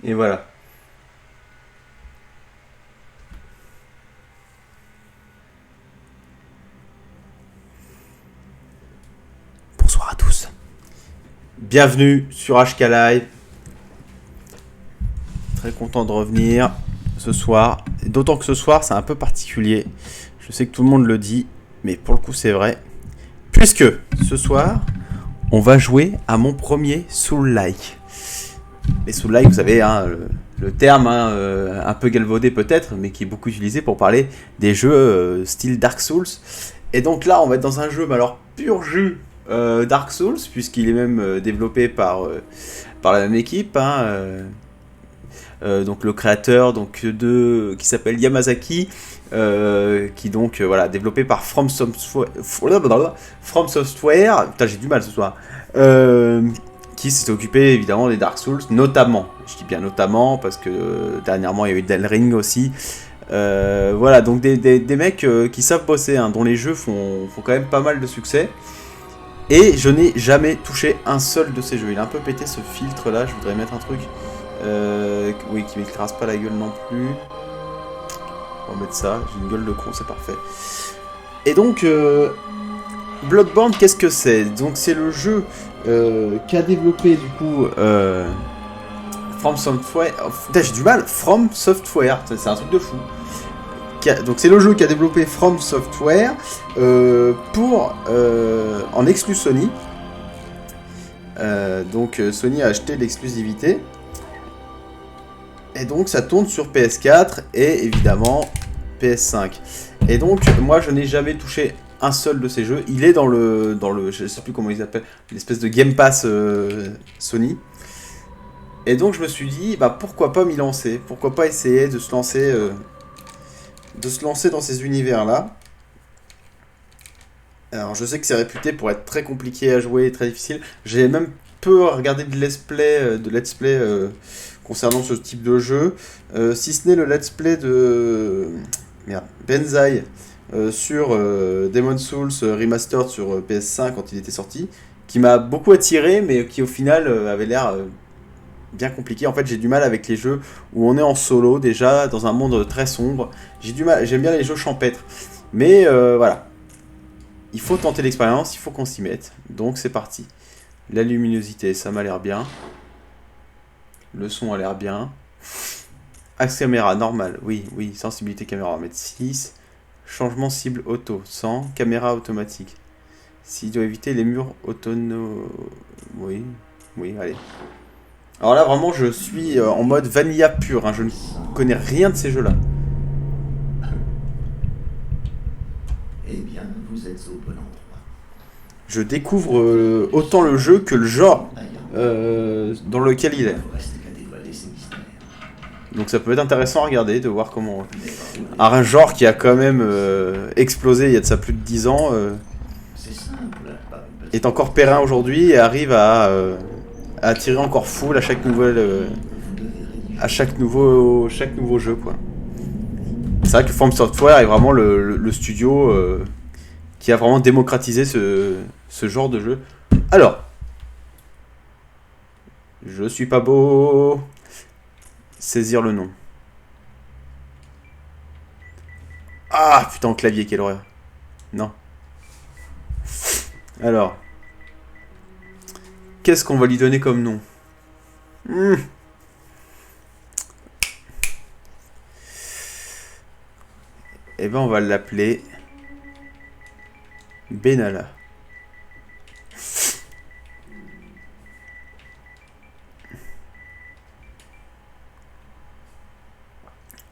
Et voilà. Bonsoir à tous. Bienvenue sur HK Live. Très content de revenir ce soir. D'autant que ce soir, c'est un peu particulier. Je sais que tout le monde le dit, mais pour le coup, c'est vrai. Puisque ce soir, on va jouer à mon premier Soul-like. Les Soul-like, vous savez, hein, le terme un peu galvaudé peut-être, mais qui est beaucoup utilisé pour parler des jeux style Dark Souls. Et donc là, on va être dans un jeu, mais alors pur jus Dark Souls, puisqu'il est même développé par la même équipe. Donc le créateur qui s'appelle Yamazaki, qui donc voilà, développé par From Software. Putain, j'ai du mal ce soir. Qui s'est occupé évidemment des Dark Souls, notamment. Je dis bien notamment parce que dernièrement il y a eu Elden Ring aussi. Voilà, donc des mecs qui savent bosser, hein, dont les jeux font quand même pas mal de succès. Et je n'ai jamais touché un seul de ces jeux. Il a un peu pété ce filtre là, je voudrais mettre un truc. Oui, qui m'écrase pas la gueule non plus. On va mettre ça, j'ai une gueule de con, c'est parfait. Et donc, Bloodborne, qu'est-ce que c'est? Donc, c'est le jeu qu'a développé du coup From Software. Putain, j'ai du mal, From Software, c'est un truc de fou. Donc, c'est le jeu qu'a développé From Software en exclu Sony. Donc, Sony a acheté l'exclusivité. Et donc ça tourne sur PS4 et évidemment PS5. Et donc moi je n'ai jamais touché un seul de ces jeux. Il est dans le je sais plus comment ils appellent, l'espèce de Game Pass Sony. Et donc je me suis dit bah pourquoi pas m'y lancer, pourquoi pas essayer de se lancer dans ces univers là. Alors je sais que c'est réputé pour être très compliqué à jouer et très difficile. J'ai même peu regardé de let's play concernant ce type de jeu, si ce n'est le let's play de Benzaï sur Demon's Souls Remastered sur PS5 quand il était sorti, qui m'a beaucoup attiré, mais qui au final avait l'air bien compliqué. En fait, j'ai du mal avec les jeux où on est en solo déjà dans un monde très sombre. J'ai du mal, j'aime bien les jeux champêtres, mais voilà. Il faut tenter l'expérience, il faut qu'on s'y mette. Donc c'est parti. La luminosité, ça m'a l'air bien. Le son a l'air bien. Axe caméra, normal. Oui, oui. Sensibilité caméra, on va mettre 6. Changement cible auto, 100. Caméra automatique. S'il doit éviter les murs autonomes. Oui, oui, allez. Alors là, vraiment, je suis en mode vanilla pur. Hein. Je ne connais rien de ces jeux-là. Eh bien, vous êtes au bon endroit. Je découvre autant le jeu que le genre dans lequel il est. Donc ça peut être intéressant à regarder, de voir comment un genre qui a quand même explosé il y a de ça plus de 10 ans est encore périn aujourd'hui et arrive à attirer encore foule à chaque nouvelle à chaque nouveau jeu quoi. C'est vrai que From Software est vraiment le studio qui a vraiment démocratisé ce genre de jeu. Alors, je suis pas beau. Saisir le nom. Ah putain, en clavier, quelle horreur. Non. Alors. Qu'est-ce qu'on va lui donner comme nom? Eh ben on va l'appeler Benalla.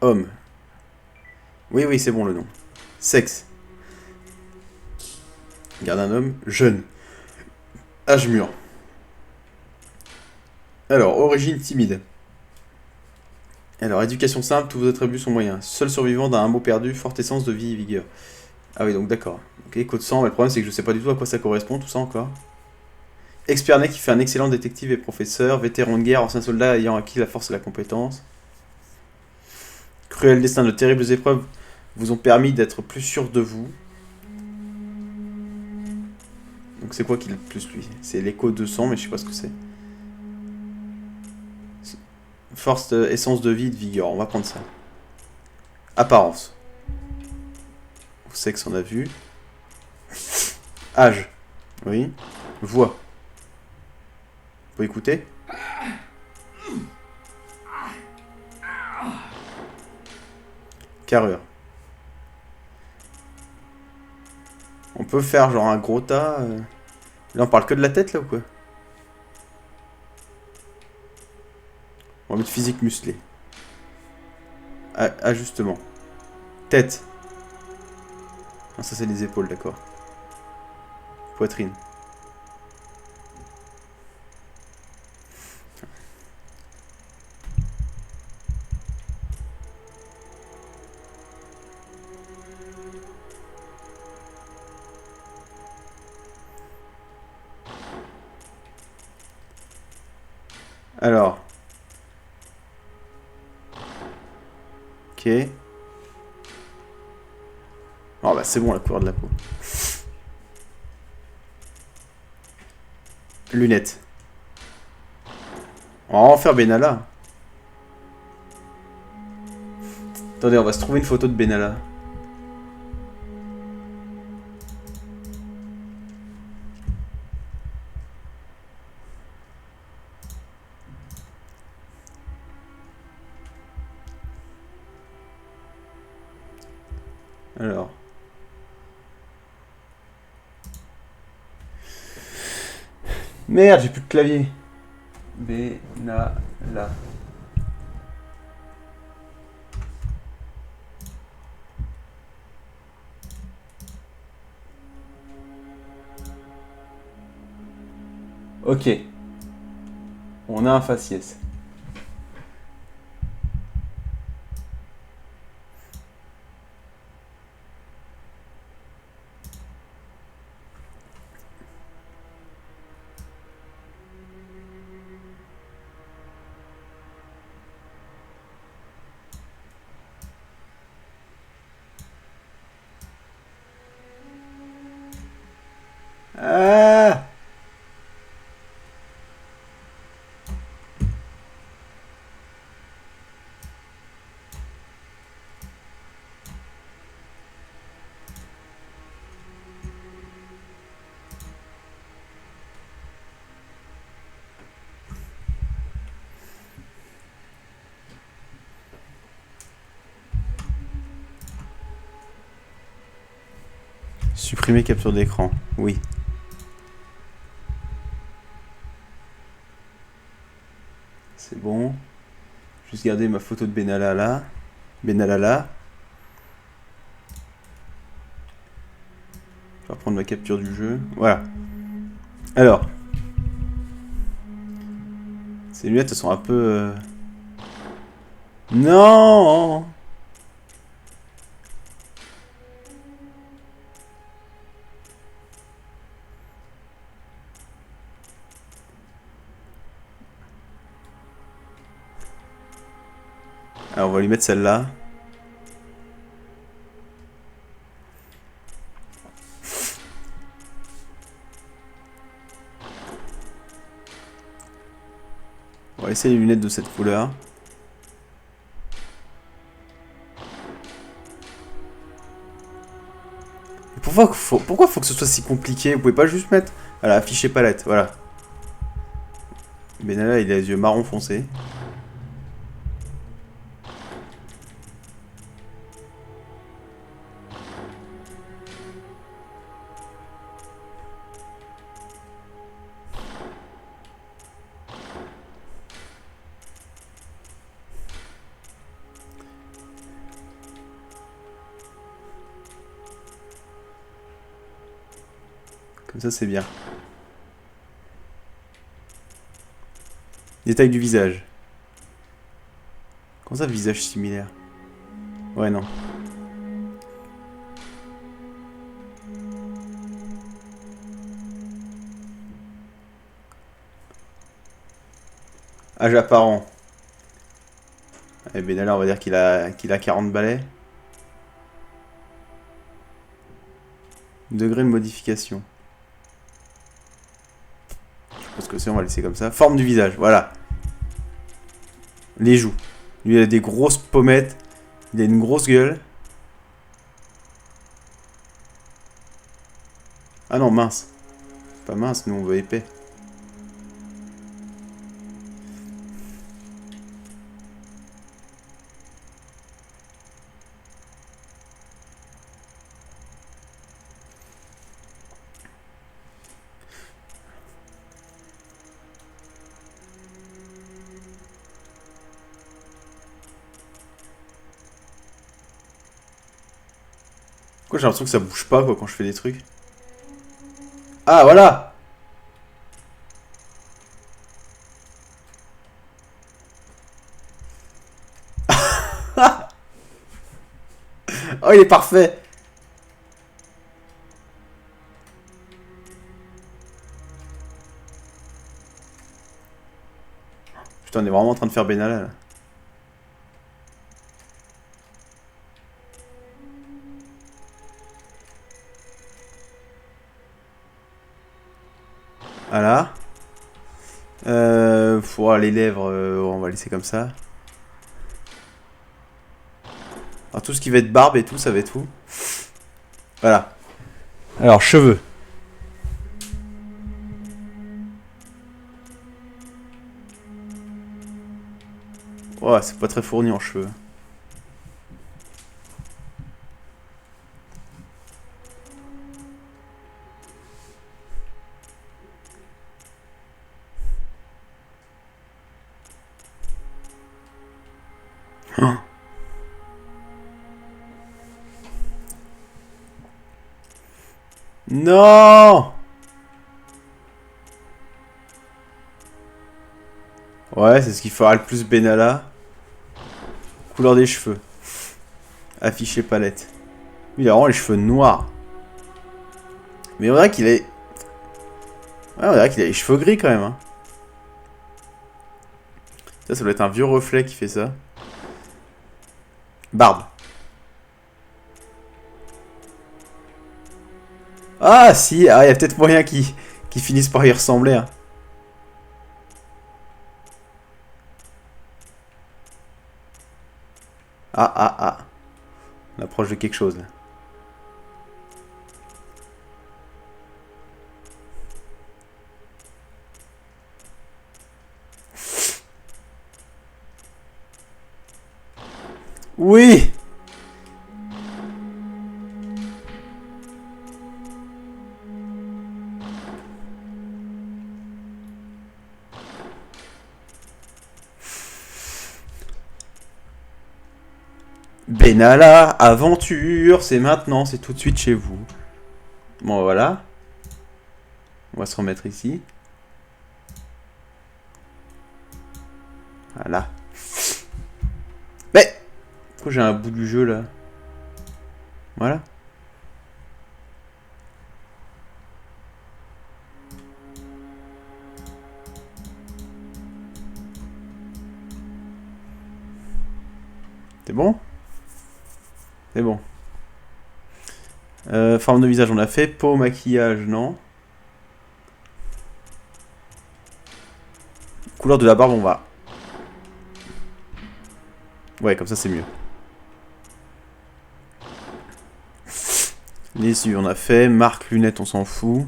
Homme. Oui, oui, c'est bon le nom. Sexe. Garde un homme jeune. Âge mûr. Alors, origine timide. Alors, éducation simple, tous vos attributs sont moyens. Seul survivant d'un hameau perdu, forte essence de vie et vigueur. Ah oui, donc d'accord. Ok, code 100, mais le problème c'est que je sais pas du tout à quoi ça correspond, tout ça encore. Expert qui fait un excellent détective et professeur. Vétéran de guerre, ancien soldat ayant acquis la force et la compétence. Cruel destin, de terribles épreuves vous ont permis d'être plus sûr de vous. Donc c'est quoi qu'il a de plus lui? C'est l'écho 200, mais je sais pas ce que c'est. Force, essence de vie, de vigueur. On va prendre ça. Apparence. Sexe, on a vu. Âge. Oui. Voix. Faut écouter. Carrure. On peut faire genre un gros tas. Là, on parle que de la tête, là, ou quoi? On va mettre physique musclé. Ajustement. Tête. Ah, ça, c'est les épaules, d'accord. Poitrine. Alors. Ok. Oh bah c'est bon la couleur de la peau. Lunettes. On va en faire Benalla. Attendez, on va se trouver une photo de Benalla. Alors. Merde, j'ai plus de clavier. Benalla. Ok. On a un faciès. Ah! Supprimer capture d'écran. Oui. C'est bon. Juste garder ma photo de Benalla là. Benalla là. Je vais reprendre ma capture du jeu. Voilà. Alors. Ces lunettes, elles sont un peu... Non! Alors, on va lui mettre celle-là. On va essayer les lunettes de cette couleur. Et pourquoi faut que ce soit si compliqué? Vous pouvez pas juste mettre... Voilà, afficher palette, voilà. Benalla, il a les yeux marron foncé. Comme ça, c'est bien. Détail du visage. Comment ça, visage similaire? Ouais, non. Âge apparent. Eh ben là, on va dire qu'il a 40 balais. Degré de modification. Je pense que c'est, on va laisser comme ça. Forme du visage, voilà. Les joues. Lui, il a des grosses pommettes. Il a une grosse gueule. Ah non, mince. Pas mince, nous on veut épais. Pourquoi j'ai l'impression que ça bouge pas quoi quand je fais des trucs? Ah voilà. Oh il est parfait. Putain on est vraiment en train de faire Benalla là. Voilà. Les lèvres, on va laisser comme ça. Alors tout ce qui va être barbe et tout, ça va être fou. Voilà. Alors, cheveux. Ouais, c'est pas très fourni en cheveux. Hein. Non! Ouais, c'est ce qui fera le plus Benalla. Couleur des cheveux. Affiché palette. Il a vraiment les cheveux noirs. Mais on dirait qu'il est... Ouais, on dirait qu'il a les cheveux gris quand même. Hein. Ça doit être un vieux reflet qui fait ça. Barbe. Ah si, ah, il y a peut-être moyen qui finisse par y ressembler. Hein. Ah, ah, ah. On approche de quelque chose là. Oui! Benalla, aventure, c'est maintenant, c'est tout de suite chez vous. Bon, voilà. On va se remettre ici. Voilà. Mais pourquoi j'ai un bout du jeu là? Voilà. C'est bon? C'est bon. Forme de visage, on a fait. Peau, maquillage, non. Couleur de la barbe, on va. Ouais, comme ça, c'est mieux. Les yeux, on a fait. Marque, lunettes, on s'en fout.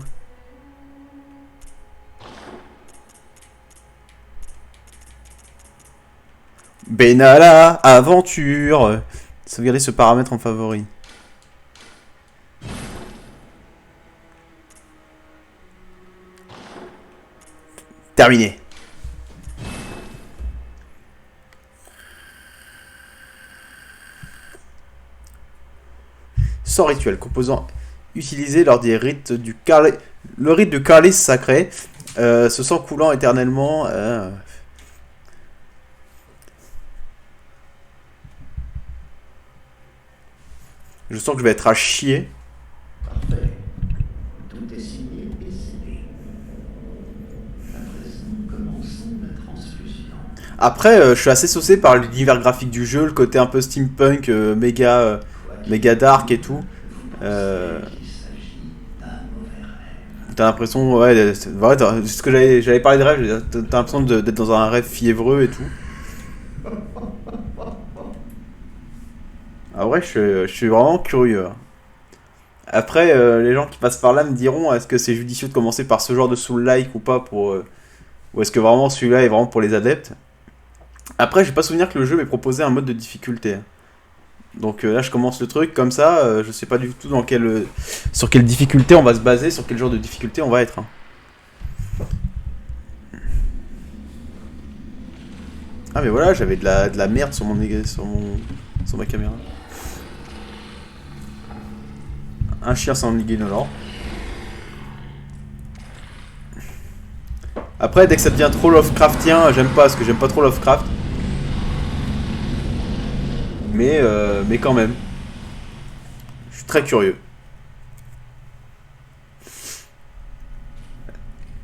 Benalla, aventure. Sauvegarder ce paramètre en favori. Terminé. Sort rituel, composant utilisé lors des rites du le rite du calice sacré. Ce sang coulant éternellement. Je sens que je vais être à chier. Parfait. Tout est signé et scellé. À présent, commençons la transfusion. Après, je suis assez saucé par l'univers graphique du jeu, le côté un peu steampunk, méga dark et tout. T'as l'impression, ouais, ce que j'avais parlé de rêve, t'as l'impression d'être dans un rêve fiévreux et tout. En vrai, je suis vraiment curieux, hein. Après, les gens qui passent par là me diront est-ce que c'est judicieux de commencer par ce genre de soul-like ou pas pour, ou est-ce que vraiment celui-là est vraiment pour les adeptes. Après, j'ai pas souvenir que le jeu m'ait proposé un mode de difficulté. Donc là, je commence le truc comme ça, je sais pas du tout dans sur quelle difficulté on va se baser, sur quel genre de difficulté on va être, hein. Ah mais voilà, j'avais de la merde sur sur ma caméra. Un chien sans lignolore. Après, dès que ça devient trop Lovecraftien, j'aime pas, parce que j'aime pas trop Lovecraft. Mais quand même, je suis très curieux.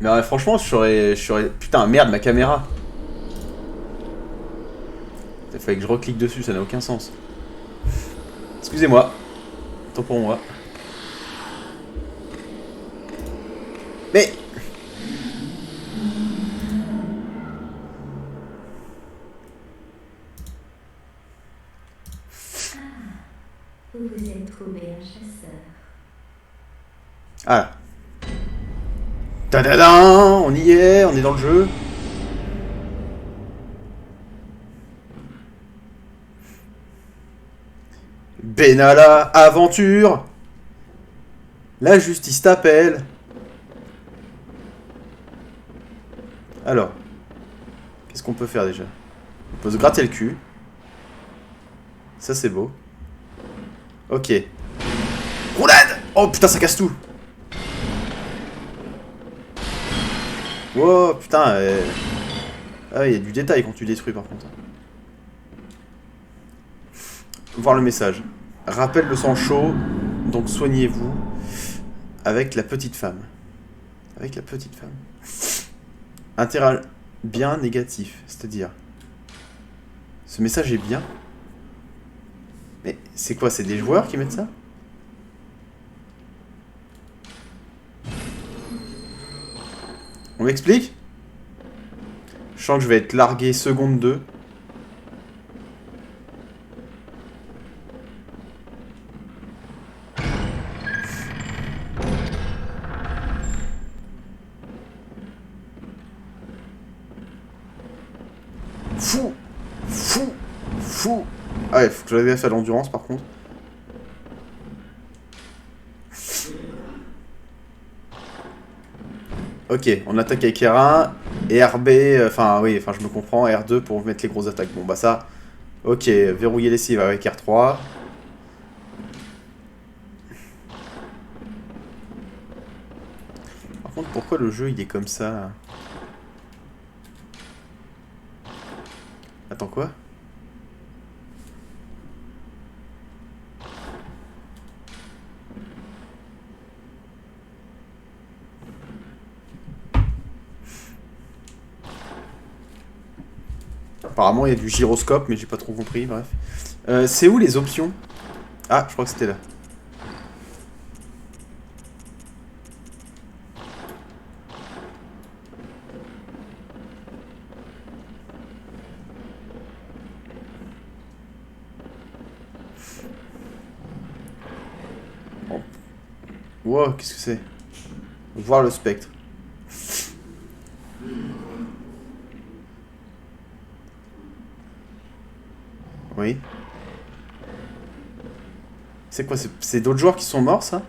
Mais ouais, franchement, je serais... Putain, merde, ma caméra. Il fallait que je reclique dessus, ça n'a aucun sens. Excusez-moi. Tant pour moi. Mais... Vous vous êtes trouvé un chasseur. Ah. Tadadam, on y est, on est dans le jeu. Benalla, aventure. La justice t'appelle. Alors, qu'est-ce qu'on peut faire déjà? On peut se gratter le cul. Ça c'est beau. Ok. Roulade! Oh putain, ça casse tout! Wow, putain. Ah, il y a du détail quand tu détruis par contre. Voir le message. Rappel le sang chaud, donc soignez-vous avec la petite femme. Avec la petite femme. Intérêt bien négatif, c'est-à-dire. Ce message est bien. Mais c'est quoi? C'est des joueurs qui mettent ça? On m'explique? Je sens que je vais être largué seconde 2. Fou! Fou! Fou! Ah ouais, faut que je fasse à l'endurance par contre. Ok, on attaque avec R1 et RB, enfin oui, enfin je me comprends, R2 pour mettre les grosses attaques. Bon bah ça, ok, verrouiller les cibles avec R3. Par contre, pourquoi le jeu il est comme ça là? Attends quoi? Apparemment, il y a du gyroscope, mais j'ai pas trop compris, bref. C'est où les options? Ah, je crois que c'était là. Oh. Wow, qu'est-ce que c'est? Voir le spectre. Oui. C'est quoi? C'est d'autres joueurs qui sont morts, ça?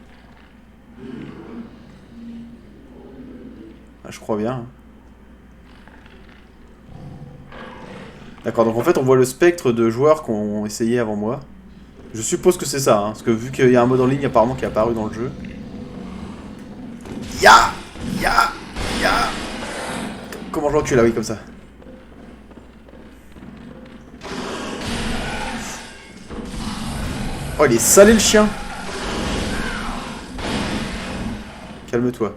Ah, je crois bien. D'accord, donc en fait, on voit le spectre de joueurs qui ont essayé avant moi. Je suppose que c'est ça, hein, parce que vu qu'il y a un mode en ligne apparemment qui est apparu dans le jeu. Ya! Ya! Ya! Comment je recule là, oui, comme ça. Oh, il est salé le chien! Calme-toi.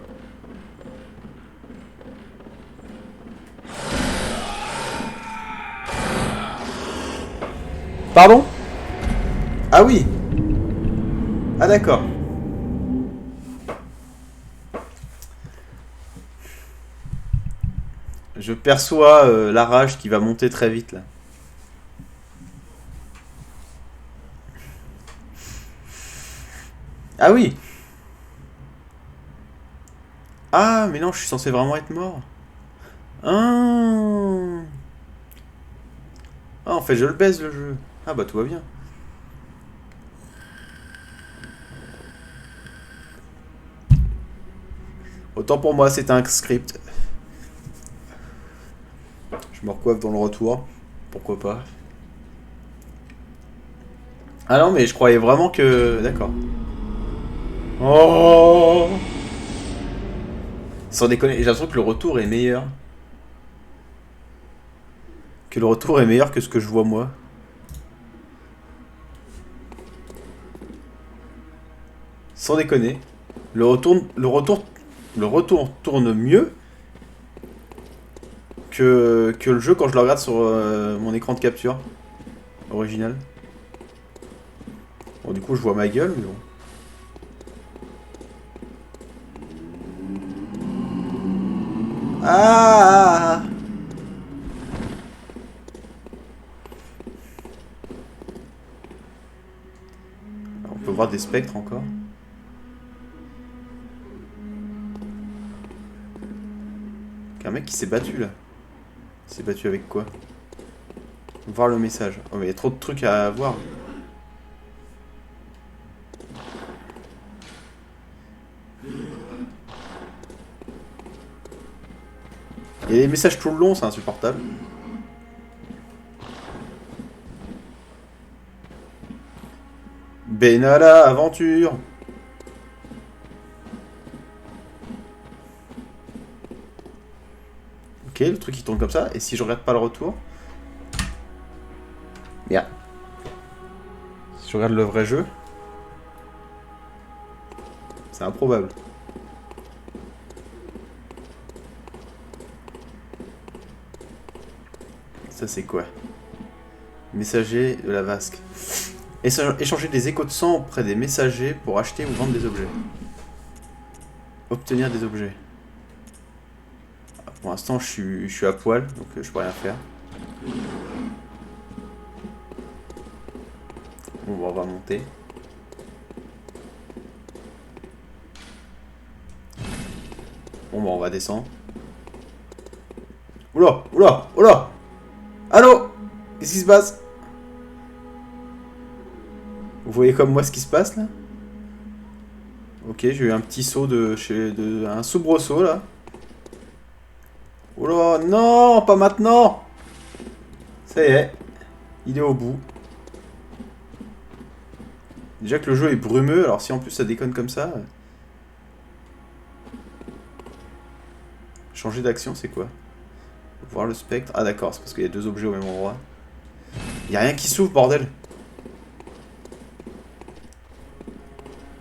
Pardon? Ah oui! Ah d'accord. Je perçois la rage qui va monter très vite là. Ah oui. Ah, mais non, je suis censé vraiment être mort. Ah, ah en fait, je le baise le jeu. Ah bah tout va bien. Autant pour moi, c'est un script. Je me recoiffe dans le retour. Pourquoi pas. Ah non, mais je croyais vraiment que... D'accord. Oh, sans déconner, j'ai l'impression que le retour est meilleur. Que le retour est meilleur que ce que je vois moi. Sans déconner. Le retour tourne mieux que le jeu quand je le regarde sur mon écran de capture original. Bon, du coup, je vois ma gueule, mais bon. Ah, on peut voir des spectres encore. Il y a un mec qui s'est battu là. Il s'est battu avec quoi? Voir le message. Oh, mais il y a trop de trucs à voir. Il y a des messages tout le long, c'est insupportable. Benalla, aventure. Ok, le truc il tourne comme ça. Et si je regarde pas le retour? Merde. Si je regarde le vrai jeu, c'est improbable. Ça c'est quoi? Messager de la vasque. Échanger des échos de sang auprès des messagers pour acheter ou vendre des objets. Obtenir des objets. Pour l'instant je suis à poil, donc je peux rien faire. Bon, on va monter. Bon bah on va descendre. Oula, oula, oula. Allô? Qu'est-ce qui se passe? Vous voyez comme moi ce qui se passe là? Ok, j'ai eu un petit saut un soubresaut là. Oula, non, pas maintenant. Ça y est, il est au bout. Déjà que le jeu est brumeux, alors si en plus ça déconne comme ça... Changer d'action, c'est quoi? Voir le spectre. Ah d'accord, c'est parce qu'il y a deux objets au même endroit. Il y a rien qui s'ouvre, bordel.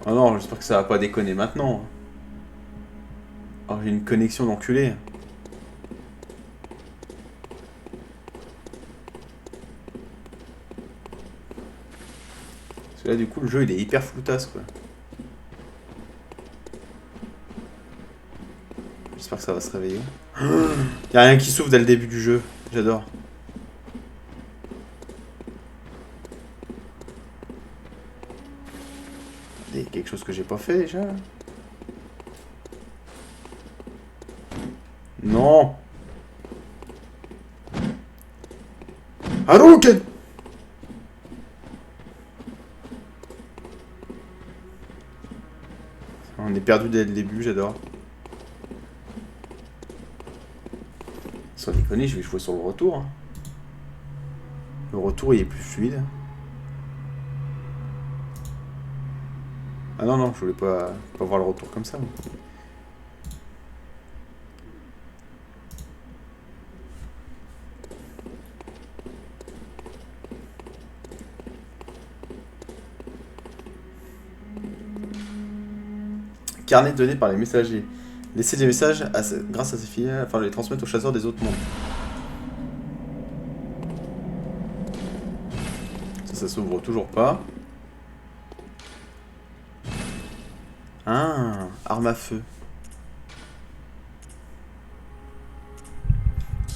Oh non, j'espère que ça va pas déconner maintenant. Oh, j'ai une connexion d'enculé. Parce que là, du coup, le jeu, il est hyper floutasse, quoi. J'espère que ça va se réveiller. Il y a rien qui s'ouvre dès le début du jeu. J'adore. Il y a quelque chose que j'ai pas fait déjà. Non. Hadouken! On est perdu dès le début, j'adore. Sans déconner, je vais jouer sur le retour. Hein. Le retour, il est plus fluide. Ah non, non, je voulais pas voir le retour comme ça. Moi. Carnet donné par les messagers. Laisser des messages grâce à ses filiales afin de les transmettre aux chasseurs des autres mondes. Ça s'ouvre toujours pas. Ah, arme à feu.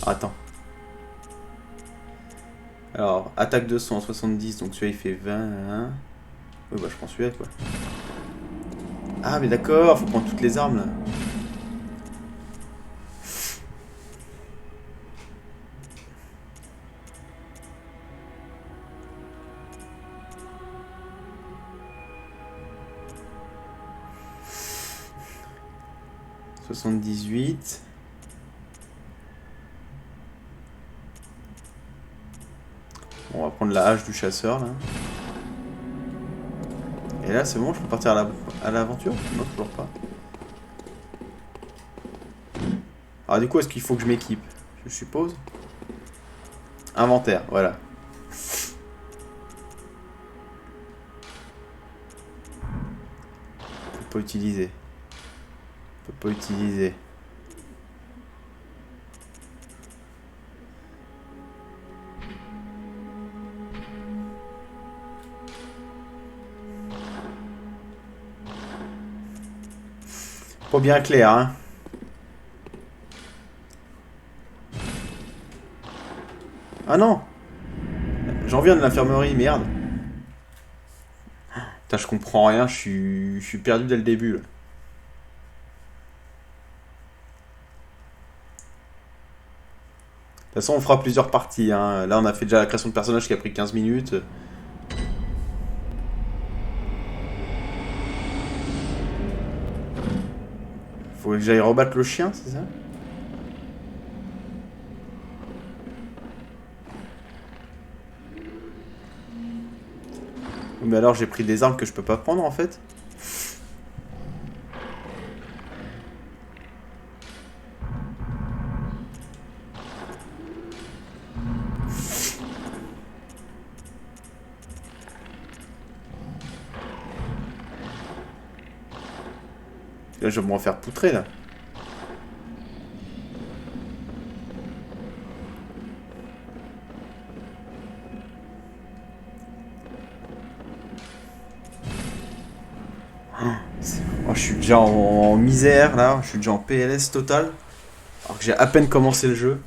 Ah, attends. Alors, attaque 270, donc celui-là il fait 20. Hein. Oui, bah je prends celui-là quoi. Ah mais d'accord, faut prendre toutes les armes là. « 78. Bon, on va prendre la hache du chasseur là. Et là c'est bon, je peux partir à l'aventure? Non, toujours pas. Alors du coup, est-ce qu'il faut que je m'équipe? Je suppose. Inventaire, voilà. On peut pas utiliser. On peut pas utiliser. Pas bien clair, hein. Ah non! J'en viens de l'infirmerie, merde. Putain, je comprends rien, je suis perdu dès le début là. De toute façon, on fera plusieurs parties, hein. Là, on a fait déjà la création de personnage qui a pris 15 minutes. Faut que j'aille rebattre le chien, c'est ça? Mais alors, j'ai pris des armes que je peux pas prendre en fait. Là, je vais me refaire poutrer là. Oh, je suis déjà en misère là, je suis déjà en PLS total. Alors que j'ai à peine commencé le jeu.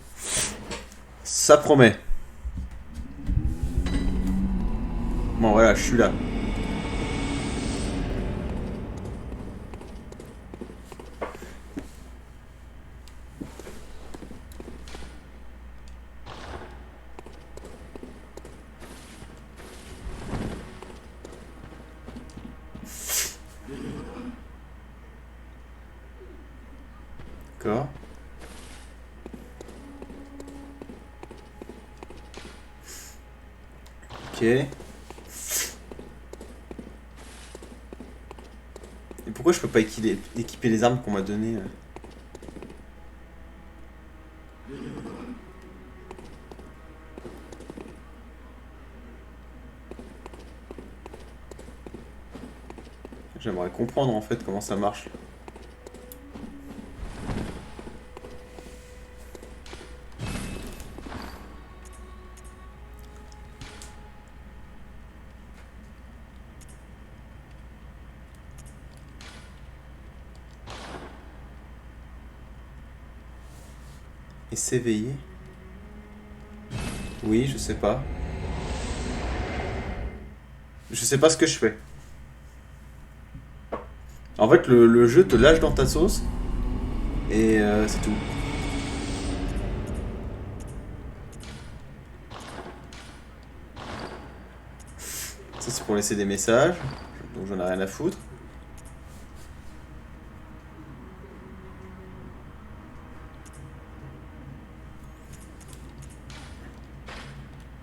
Ça promet. Bon voilà, je suis là. D'accord. Ok. Et pourquoi je peux pas équiper les armes qu'on m'a données? J'aimerais comprendre en fait comment ça marche. Et s'éveiller? Oui, je sais pas. Je sais pas ce que je fais. En fait, le jeu te lâche dans ta sauce. Et c'est tout. Ça, c'est pour laisser des messages. Donc, j'en ai rien à foutre.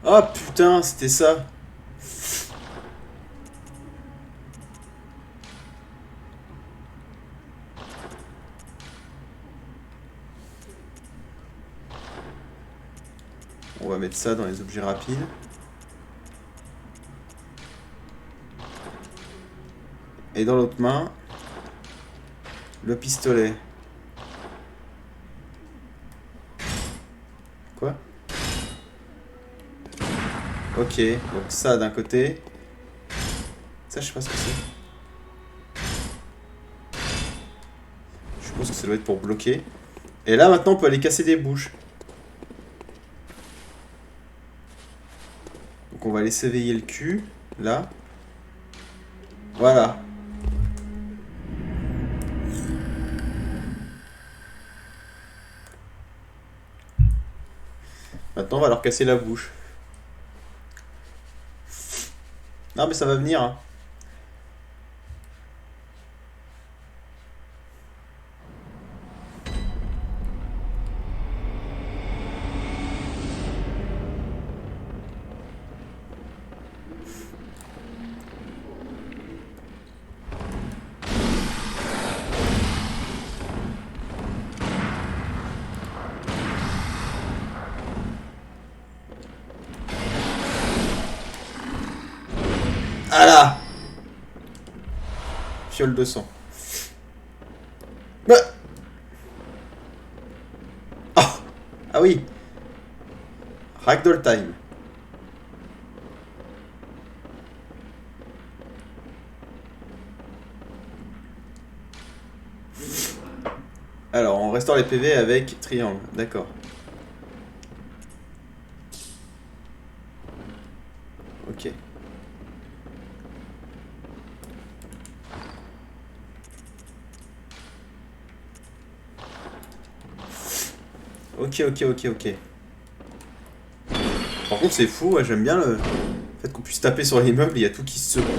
Oh putain, c'était ça. On va mettre ça dans les objets rapides. Et dans l'autre main, le pistolet. Quoi? Ok, donc ça d'un côté. Ça, je sais pas ce que c'est. Je suppose que ça doit être pour bloquer. Et là, maintenant, on peut aller casser des bouches. Donc on va aller s'éveiller le cul. Là. Voilà. Maintenant, on va leur casser la bouche. Non, mais ça va venir, hein. Ah là! Fiole de sang. Ah! Ah oui! Ragdoll time. Alors, on restaure les PV avec triangle. D'accord. Ok. Ok. Par contre, c'est fou, ouais, j'aime bien le fait qu'on puisse taper sur les meubles, il y a tout qui se secoue.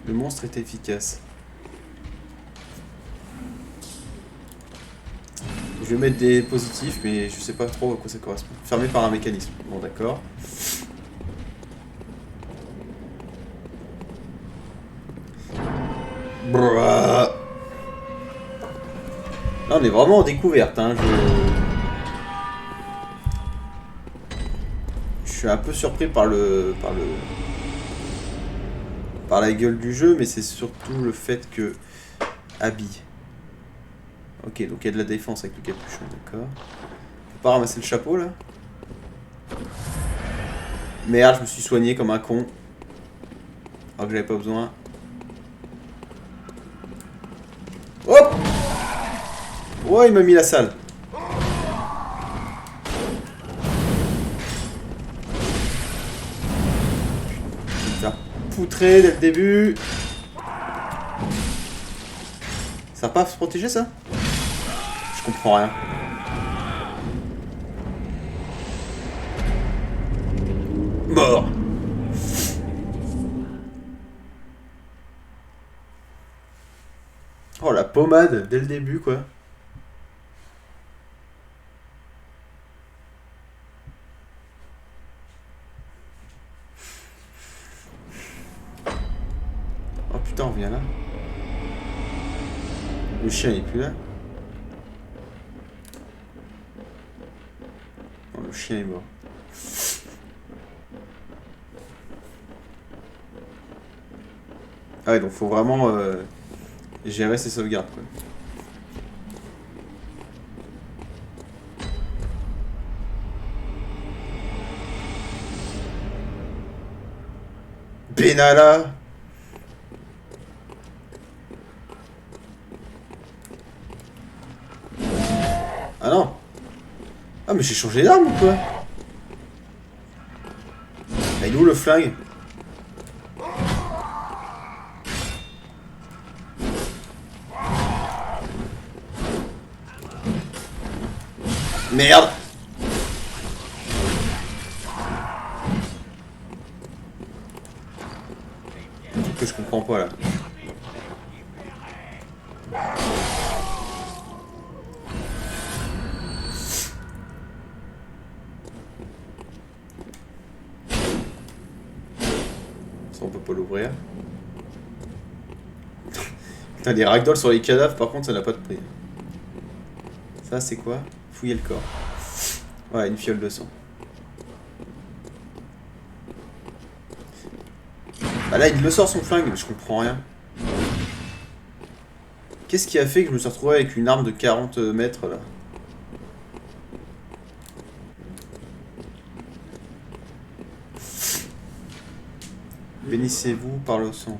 Le monstre est efficace. Je vais mettre des positifs, mais je sais pas trop à quoi ça correspond. Fermé par un mécanisme. Bon, d'accord. Là, on est vraiment en découverte. Hein. Je suis un peu surpris par la gueule du jeu, mais c'est surtout le fait que habille. Ok, donc il y a de la défense avec le capuchon, d'accord. Faut pas ramasser le chapeau là. Merde, je me suis soigné comme un con. Alors que j'avais pas besoin. Hop! Ouais, il m'a mis la salle. Putain, poutré dès le début. Ça va pas se protéger ça? Je comprends rien. Mort. Oh la pommade dès le début quoi. Oh putain, on revient là. Le chien il est plus là. Oh, le chien est mort. Ah ouais, donc faut vraiment gérer ses sauvegardes quoi. Benalla. Ah non. Ah mais j'ai changé d'arme ou quoi? Ah, il est où le flingue? Merde. Un truc que je comprends pas là. Ça on peut pas l'ouvrir. Putain, des ragdolls sur les cadavres par contre ça n'a pas de prix. Ça c'est quoi? Fouiller le corps. Ouais, une fiole de sang. Bah là, il me sort son flingue, mais je comprends rien. Qu'est-ce qui a fait que je me suis retrouvé avec une arme de 40 mètres, là? Bénissez-vous par le sang.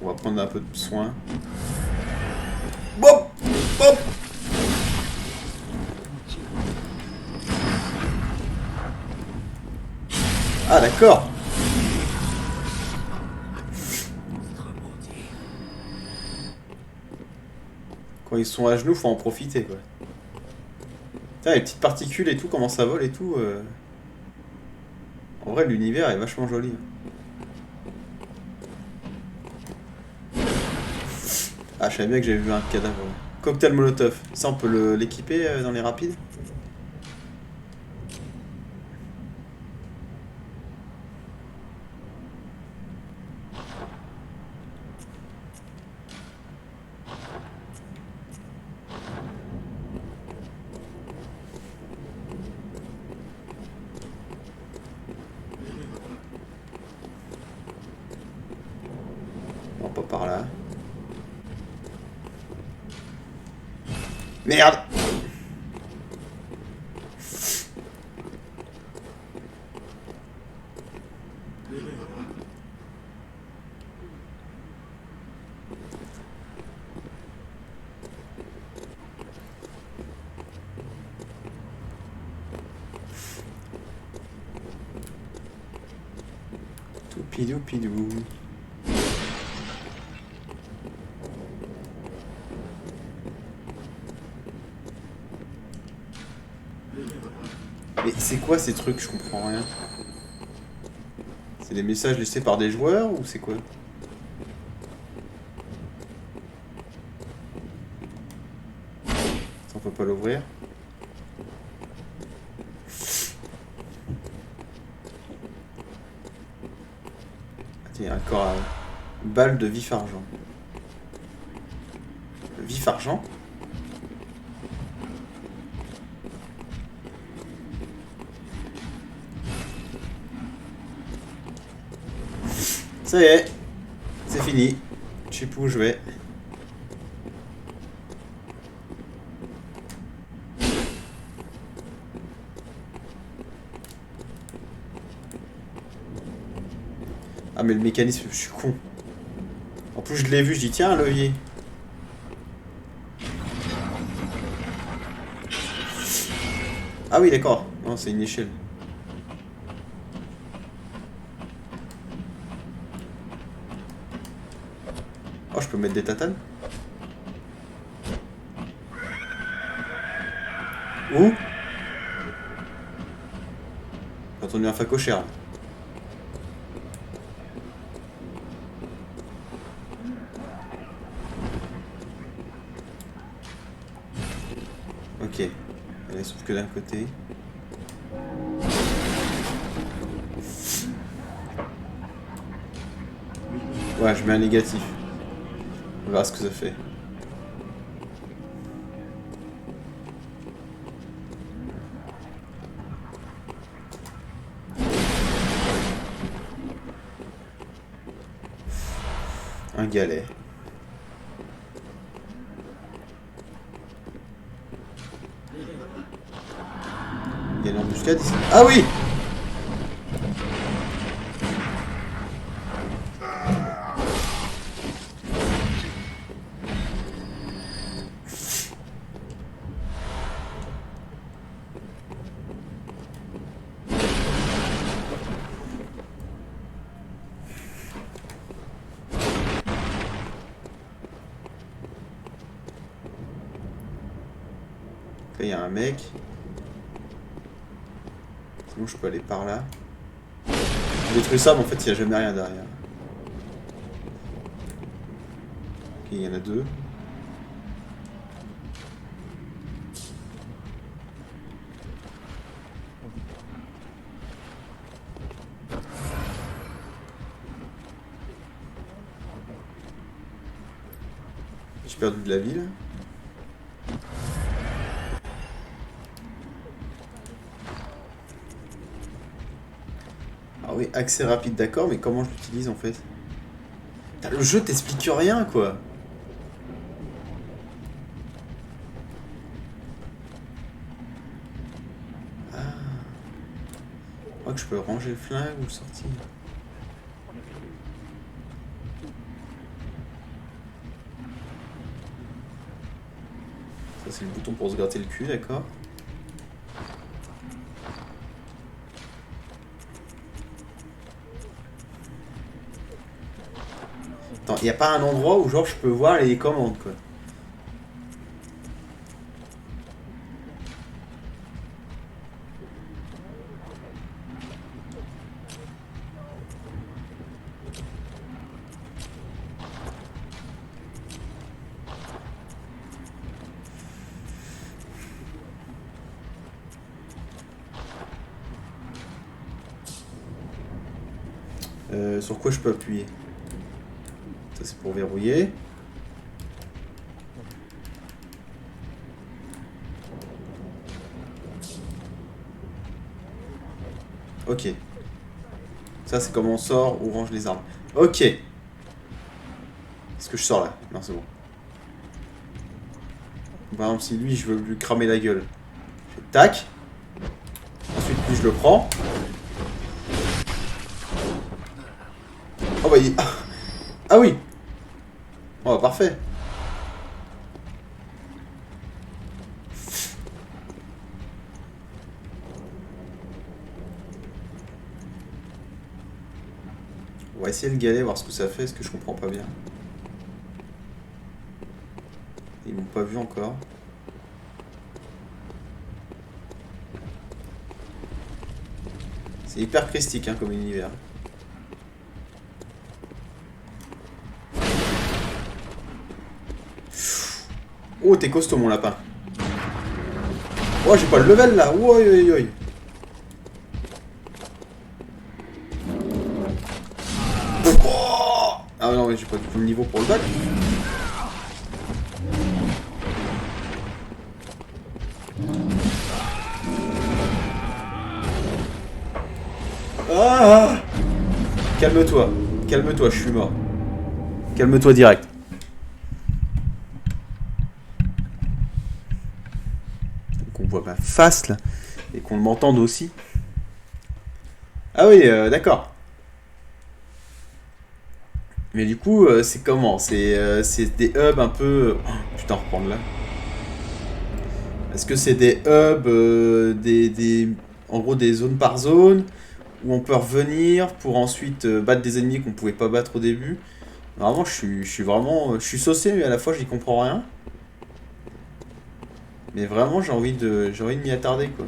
On va prendre un peu de soin. Bop, bop. Ah d'accord. Quand ils sont à genoux, faut en profiter quoi. Putain, les petites particules et tout, comment ça vole et tout. En vrai, l'univers est vachement joli. Ah, je savais bien que j'avais vu un cadavre. Cocktail Molotov. Ça, on peut l'équiper dans les rapides? Non, pas par là. Merde! Toupidou pidou. Mais c'est quoi ces trucs? Je comprends rien. C'est des messages laissés par des joueurs ou c'est quoi? Ça, on peut pas l'ouvrir. Tiens, un corps à balle de vif argent. Vif argent? Ça y est, c'est fini. Je sais plus où je vais. Ah mais le mécanisme, je suis con. En plus je l'ai vu, je dis tiens un levier. Ah oui d'accord, non c'est une échelle. Oh je peux mettre des tatanes. Où? J'ai entendu un facochère. Ok. Allez, sauf que d'un côté. Ouais, je mets un négatif. On verra ce que ça fait. Un galet. Il y a une embuscade ici. Ah oui! Il y a un mec. Sinon je peux aller par là. J'ai détruit ça mais en fait il n'y a jamais rien derrière. Ok, il y en a deux. J'ai perdu de la vie là. Ah oui, accès rapide d'accord, mais comment je l'utilise en fait? Putain, le jeu t'explique rien quoi. Ah. Je crois que je peux ranger le flingue ou le sortir. c'est le bouton pour se gratter le cul, d'accord. Attends, y a pas un endroit où genre je peux voir les commandes quoi. Sur quoi je peux appuyer? Ça c'est pour verrouiller. Ok. Ça c'est comment on sort ou range les armes. Ok. Est-ce que je sors là? Non c'est bon. Par exemple si lui je veux lui cramer la gueule. Je fais tac. Ensuite lui je le prends. Oh bah il... Ah oui. Oh parfait. On va essayer de galer, voir ce que ça fait, ce que je comprends pas bien. Ils m'ont pas vu encore. C'est hyper christique hein, comme univers. Oh, t'es costaud mon lapin. Oh, j'ai pas le level là. Oi, oi, oi. Oh ah non, mais j'ai pas du tout le niveau pour le battre. Ah calme-toi. Calme-toi, je suis mort. Calme-toi direct. Qu'on voit ma face là et qu'on m'entende aussi. Ah oui, d'accord. Mais du coup, c'est comment? C'est des hubs un peu... Oh, putain, reprendre là. Est-ce que c'est des hubs, en gros des zones par zone, où on peut revenir pour ensuite battre des ennemis qu'on pouvait pas battre au début? Vraiment, je suis vraiment... Je suis saucé, mais à la fois, j'y comprends rien. Mais vraiment, j'ai envie de m'y attarder, quoi.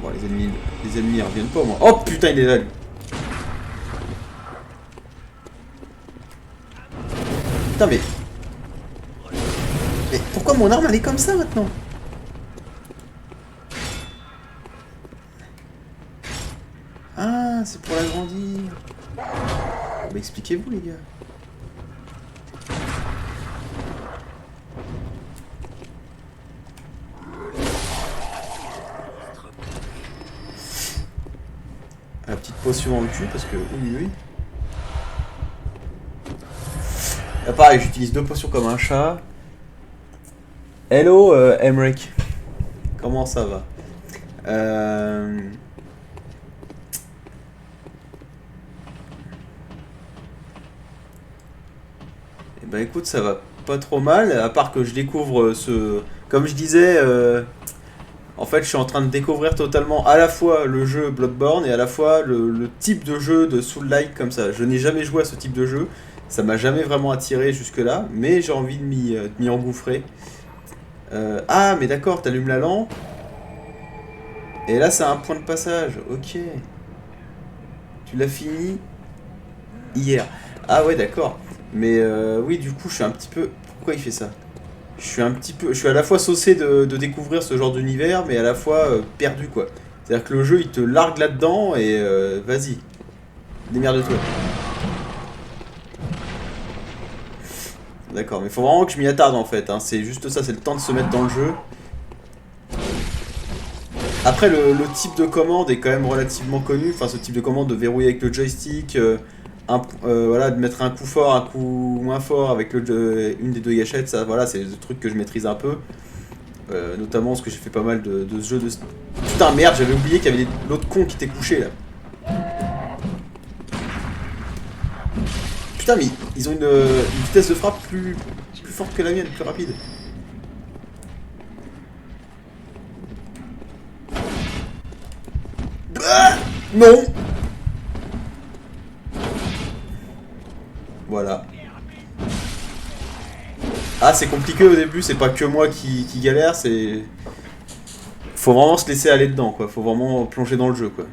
Bon, les ennemis, ils reviennent pas, moi. Oh, putain, il est là, lui. Putain, mais... Mais pourquoi mon arme, elle est comme ça, maintenant? Ah, c'est pour l'agrandir. Bah, expliquez-vous, les gars. La petite potion dans le cul, parce que... Oui, oui. Là, pareil, j'utilise 2 potions comme un chat. Hello, Emmerich. Comment ça va? Eh ben écoute, ça va pas trop mal, à part que je découvre ce... Comme je disais, en fait je suis en train de découvrir totalement à la fois le jeu Bloodborne et à la fois le type de jeu de Soul-like comme ça. Je n'ai jamais joué à ce type de jeu, ça m'a jamais vraiment attiré jusque là, mais j'ai envie de m'y engouffrer. Ah mais d'accord, t'allumes la lampe. Et là c'est un point de passage, ok. Tu l'as fini hier. Ah ouais d'accord. Mais oui, du coup, je suis un petit peu... Pourquoi il fait ça? Je suis un petit peu... Je suis à la fois saucé de découvrir ce genre d'univers, mais à la fois perdu, quoi. C'est-à-dire que le jeu, il te largue là-dedans, et vas-y. Démerde-toi. D'accord, mais faut vraiment que je m'y attarde, en fait. Hein. C'est juste ça, c'est le temps de se mettre dans le jeu. Après, le type de commande est quand même relativement connu. Enfin, ce type de commande de verrouiller avec le joystick... voilà, de mettre un coup fort, un coup moins fort avec une des 2 gâchettes, ça, voilà, c'est des trucs que je maîtrise un peu. Notamment parce que j'ai fait pas mal de ce jeu de... Putain, merde, j'avais oublié qu'il y avait l'autre con qui était couché, là. Putain, mais ils ont une vitesse de frappe plus forte que la mienne, plus rapide. Ah non. Voilà. Ah, c'est compliqué au début, c'est pas que moi qui galère, c'est... Faut vraiment se laisser aller dedans, quoi. Faut vraiment plonger dans le jeu, quoi.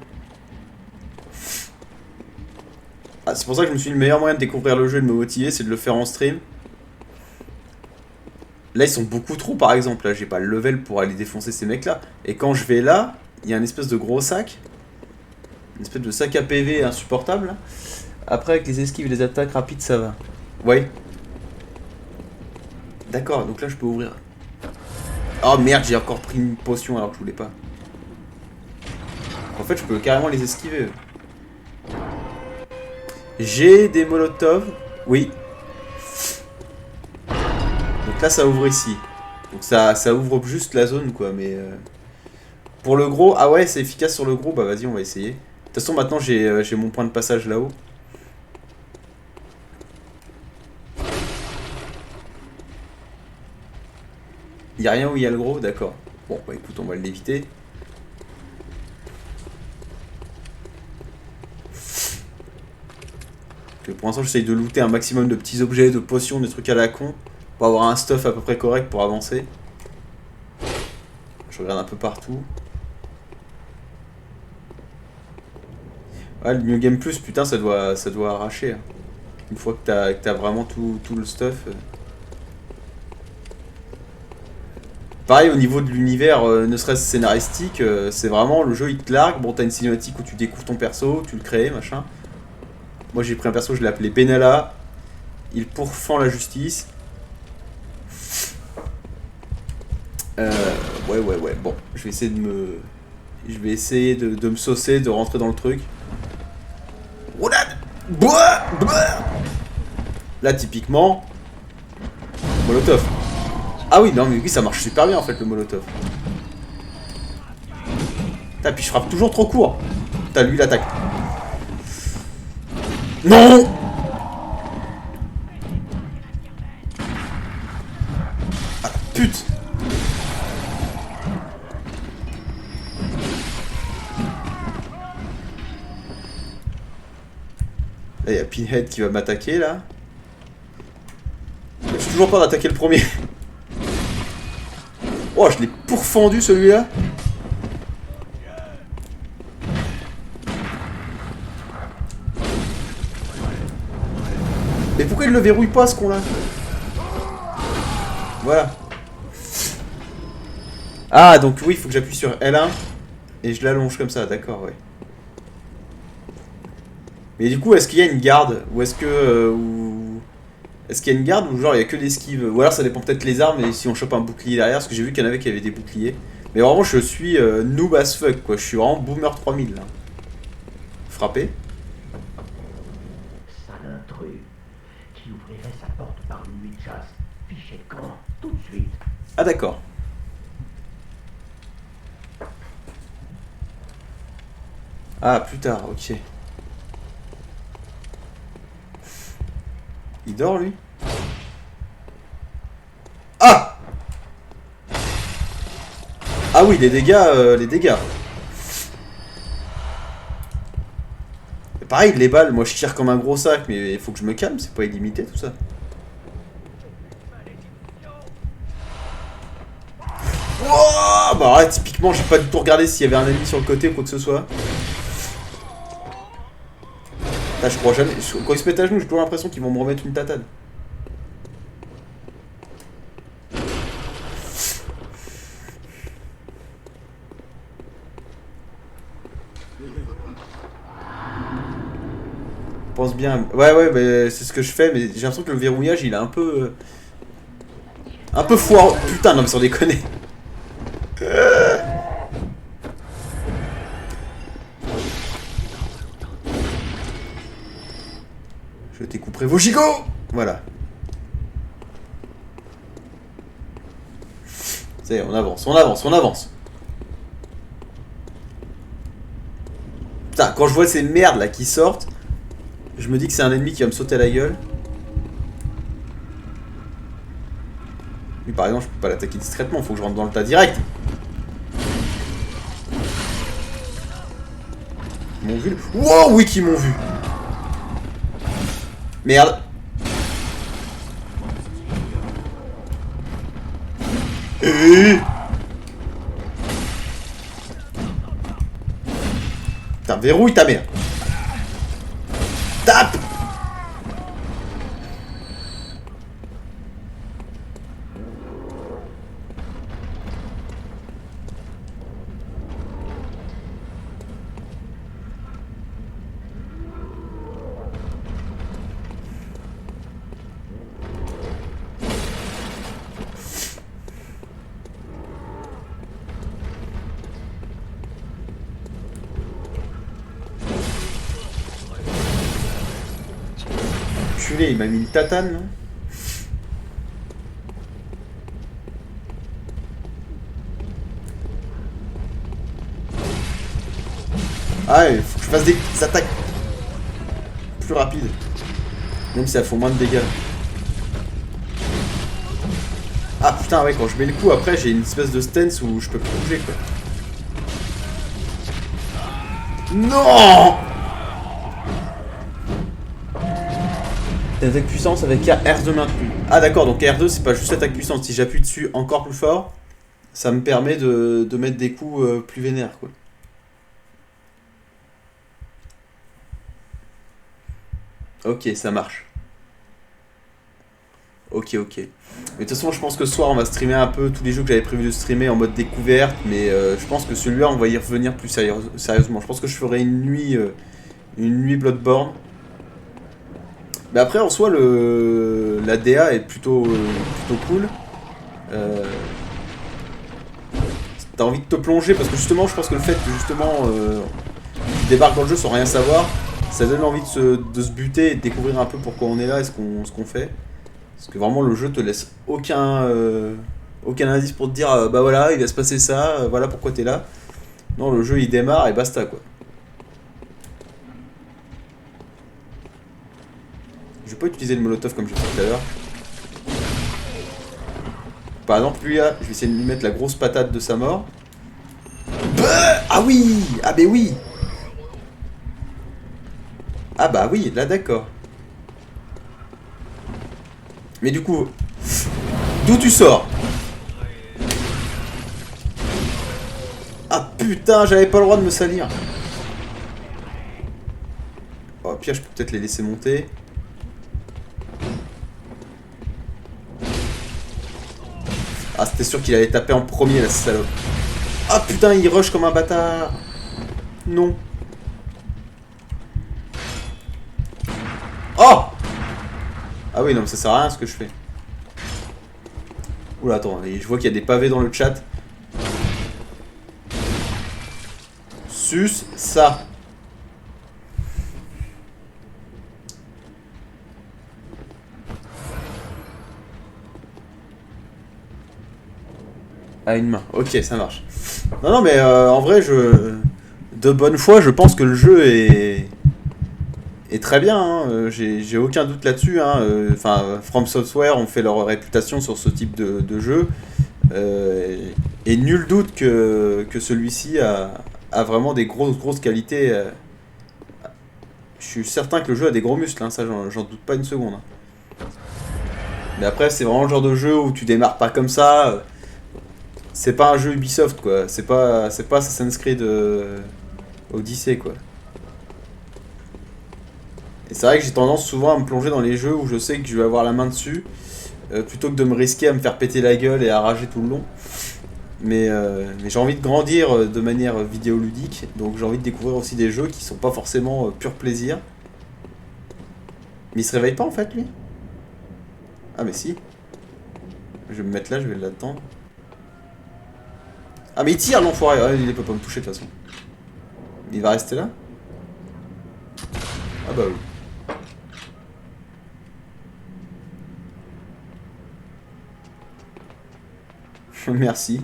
Ah, c'est pour ça que je me suis dit, le meilleur moyen de découvrir le jeu et de me motiver, c'est de le faire en stream. Là, ils sont beaucoup trop, par exemple. Là, j'ai pas le level pour aller défoncer ces mecs-là. Et quand je vais là, il y a une espèce de gros sac. Une espèce de sac à PV insupportable, là. Après, avec les esquives et les attaques rapides, ça va. Ouais. D'accord, donc là, je peux ouvrir. Oh merde, j'ai encore pris une potion alors que je voulais pas. En fait, je peux carrément les esquiver. J'ai des molotovs. Oui. Donc là, ça ouvre ici. Donc ça ouvre juste la zone, quoi. Mais pour le gros... Ah ouais, c'est efficace sur le gros. Bah vas-y, on va essayer. De toute façon, maintenant, j'ai mon point de passage là-haut. Il n'y a rien où il y a le gros, d'accord. Bon, bah écoute, on va l'éviter. Pour l'instant, j'essaye de looter un maximum de petits objets, de potions, des trucs à la con, pour avoir un stuff à peu près correct pour avancer. Je regarde un peu partout. Ouais, le New Game Plus, putain, ça doit arracher. Une fois que t'as vraiment tout le stuff. Pareil au niveau de l'univers, ne serait-ce scénaristique, c'est vraiment le jeu il te largue. Bon, t'as une cinématique où tu découvres ton perso, tu le crées, machin. Moi j'ai pris un perso, je l'ai appelé Benalla. Il pourfend la justice. Ouais. Bon, je vais essayer de me. Je vais essayer de me saucer, de rentrer dans le truc. Là typiquement. Molotov. Ah oui, non mais oui, ça marche super bien en fait le molotov. Putain, puis je frappe toujours trop court. Putain, lui il attaque. Non. Ah la pute. Là il y a Pinhead qui va m'attaquer là. J'ai toujours peur d'attaquer le premier. Oh, je l'ai pourfendu celui-là. Mais pourquoi il le verrouille pas ce con-là? Voilà. Ah, donc oui, il faut que j'appuie sur L1 et je l'allonge comme ça, d'accord, ouais. Mais du coup, est-ce qu'il y a une garde? Ou est-ce que... Est-ce qu'il y a une garde ou genre il y a que l'esquive? Ou alors ça dépend peut-être les armes et si on chope un bouclier derrière, parce que j'ai vu qu'il y en avait qui avaient des boucliers. Mais vraiment je suis noob as fuck quoi, je suis vraiment boomer 3000 là. Frappé. Sale intrus qui ouvrirait sa porte par une nuit de chasse. Fichez le camp, tout de suite. Ah d'accord. Ah plus tard, ok. Il dort lui? Ah! Ah oui, les dégâts, les dégâts. Et pareil, les balles, moi je tire comme un gros sac, mais il faut que je me calme, c'est pas illimité tout ça. Oh bah ouais, typiquement, j'ai pas du tout regardé s'il y avait un ennemi sur le côté ou quoi que ce soit. Là, je crois jamais. Quand ils se mettent à genoux, j'ai toujours l'impression qu'ils vont me remettre une tatane. Pense bien. Ouais, mais c'est ce que je fais, mais j'ai l'impression que le verrouillage il est un peu foireux. Putain, non, mais sans déconner. Je découperai vos gigots. Voilà. Ça y est, on avance. Putain, quand je vois ces merdes là qui sortent, Je me dis que c'est un ennemi qui va me sauter à la gueule. Lui par exemple je peux pas l'attaquer discrètement, faut que je rentre dans le tas direct. Ils m'ont vu. Wow, oui qu'ils m'ont vu. Merde. Putain, verrouille ta mère. Tape. Il m'a mis une tatane, non? Ah, il faut que je fasse des attaques plus rapides. Même si elles font moins de dégâts. Ah putain, ouais, quand je mets le coup, après j'ai une espèce de stance où je peux plus bouger, quoi. Non! Attaque puissance avec R2 maintenu. Ah d'accord, donc R2 c'est pas juste attaque puissance. Si j'appuie dessus encore plus fort, ça me permet de mettre des coups plus vénères, quoi. Ok, ça marche. Ok. Mais de toute façon, je pense que ce soir on va streamer un peu tous les jeux que j'avais prévu de streamer en mode découverte. Mais je pense que celui-là on va y revenir plus sérieusement. Je pense que je ferai une nuit Bloodborne. Mais après, en soi, la DA est plutôt cool. T'as envie de te plonger parce que justement, je pense que le fait que justement tu débarques dans le jeu sans rien savoir, ça donne envie de se buter et de découvrir un peu pourquoi on est là et ce qu'on fait. Parce que vraiment, le jeu te laisse aucun indice pour te dire bah voilà, il va se passer ça, voilà pourquoi t'es là. Non, le jeu il démarre et basta, quoi. Je vais pas utiliser le molotov comme j'ai fait tout à l'heure. Par exemple, lui là, je vais essayer de lui mettre la grosse patate de sa mort. Ah oui! Ah bah oui! Ah bah oui, là d'accord. Mais du coup, d'où tu sors? Ah putain, j'avais pas le droit de me salir. Oh, au pire, je peux peut-être les laisser monter. Ah, c'était sûr qu'il allait taper en premier, la salope. Ah putain, il rush comme un bâtard. Non. Oh! Ah oui, non, mais ça sert à rien ce que je fais. Oula, attends, je vois qu'il y a des pavés dans le chat. Sus, ça. À une main, ok, ça marche. Non, mais en vrai, de bonne foi, je pense que le jeu est très bien. Hein. J'ai aucun doute là-dessus. Hein. Enfin, From Software ont fait leur réputation sur ce type de jeu. Et nul doute que celui-ci a vraiment des grosses qualités. Je suis certain que le jeu a des gros muscles, hein, ça j'en doute pas une seconde. Hein. Mais après, c'est vraiment le genre de jeu où tu démarres pas comme ça. C'est pas un jeu Ubisoft, quoi. C'est pas Assassin's Creed Odyssey, quoi. Et c'est vrai que j'ai tendance souvent à me plonger dans les jeux où je sais que je vais avoir la main dessus, plutôt que de me risquer à me faire péter la gueule et à rager tout le long. Mais j'ai envie de grandir de manière vidéoludique, donc j'ai envie de découvrir aussi des jeux qui sont pas forcément pur plaisir. Mais il se réveille pas en fait, lui? Ah mais si. Je vais me mettre là, je vais l'attendre. Ah mais il tire l'enfoiré, ah, il peut pas me toucher de toute façon. Il va rester là? Ah bah oui. Merci.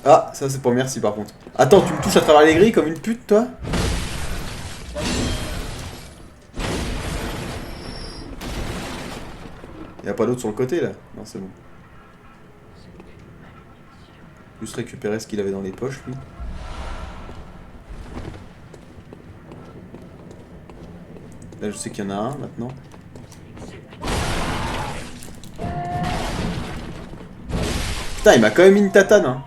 Ah, ça c'est pas merci par contre. Attends, tu me touches à travers les grilles comme une pute, toi? Y a pas d'autre sur le côté là? Non, c'est bon. Juste récupérer ce qu'il avait dans les poches lui. Là je sais qu'il y en a un maintenant. Putain, il m'a quand même mis une tatane hein.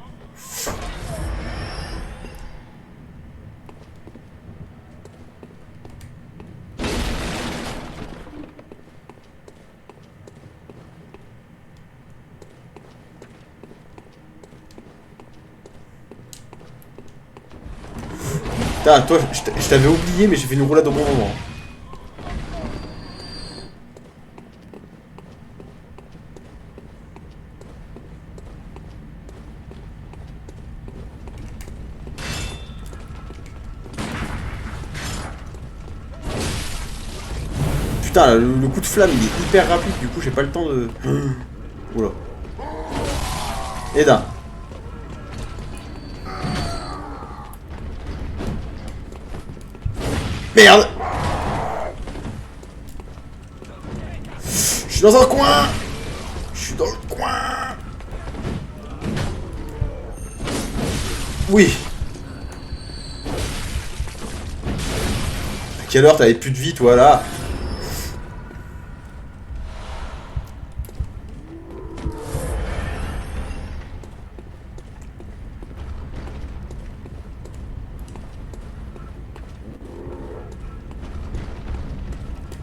Putain, toi, je t'avais oublié, mais j'ai fait une roulade au bon moment. Putain, le coup de flamme, il est hyper rapide, du coup, j'ai pas le temps de... Oula. Eda. Merde! Je suis dans un coin! Je suis dans le coin! Oui! À quelle heure t'avais plus de vie, toi, là?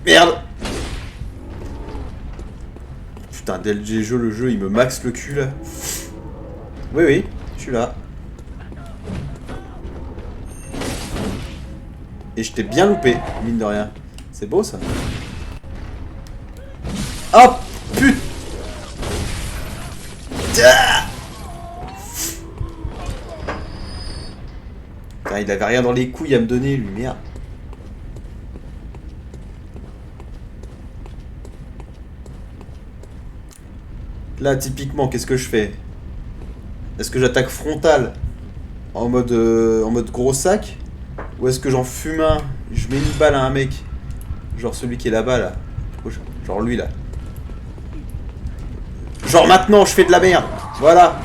Merde! Putain, dès le jeu, il me maxe le cul là. Oui, oui, je suis là. Et je t'ai bien loupé, mine de rien. C'est beau ça. Oh putain! Putain, il avait rien dans les couilles à me donner, lui, merde. Là, typiquement, qu'est-ce que je fais? Est-ce que j'attaque frontal en mode gros sac? Ou est-ce que j'en fume un? Je mets une balle à un mec. Genre celui qui est là-bas, là. Genre lui, là. Genre maintenant, je fais de la merde. Voilà.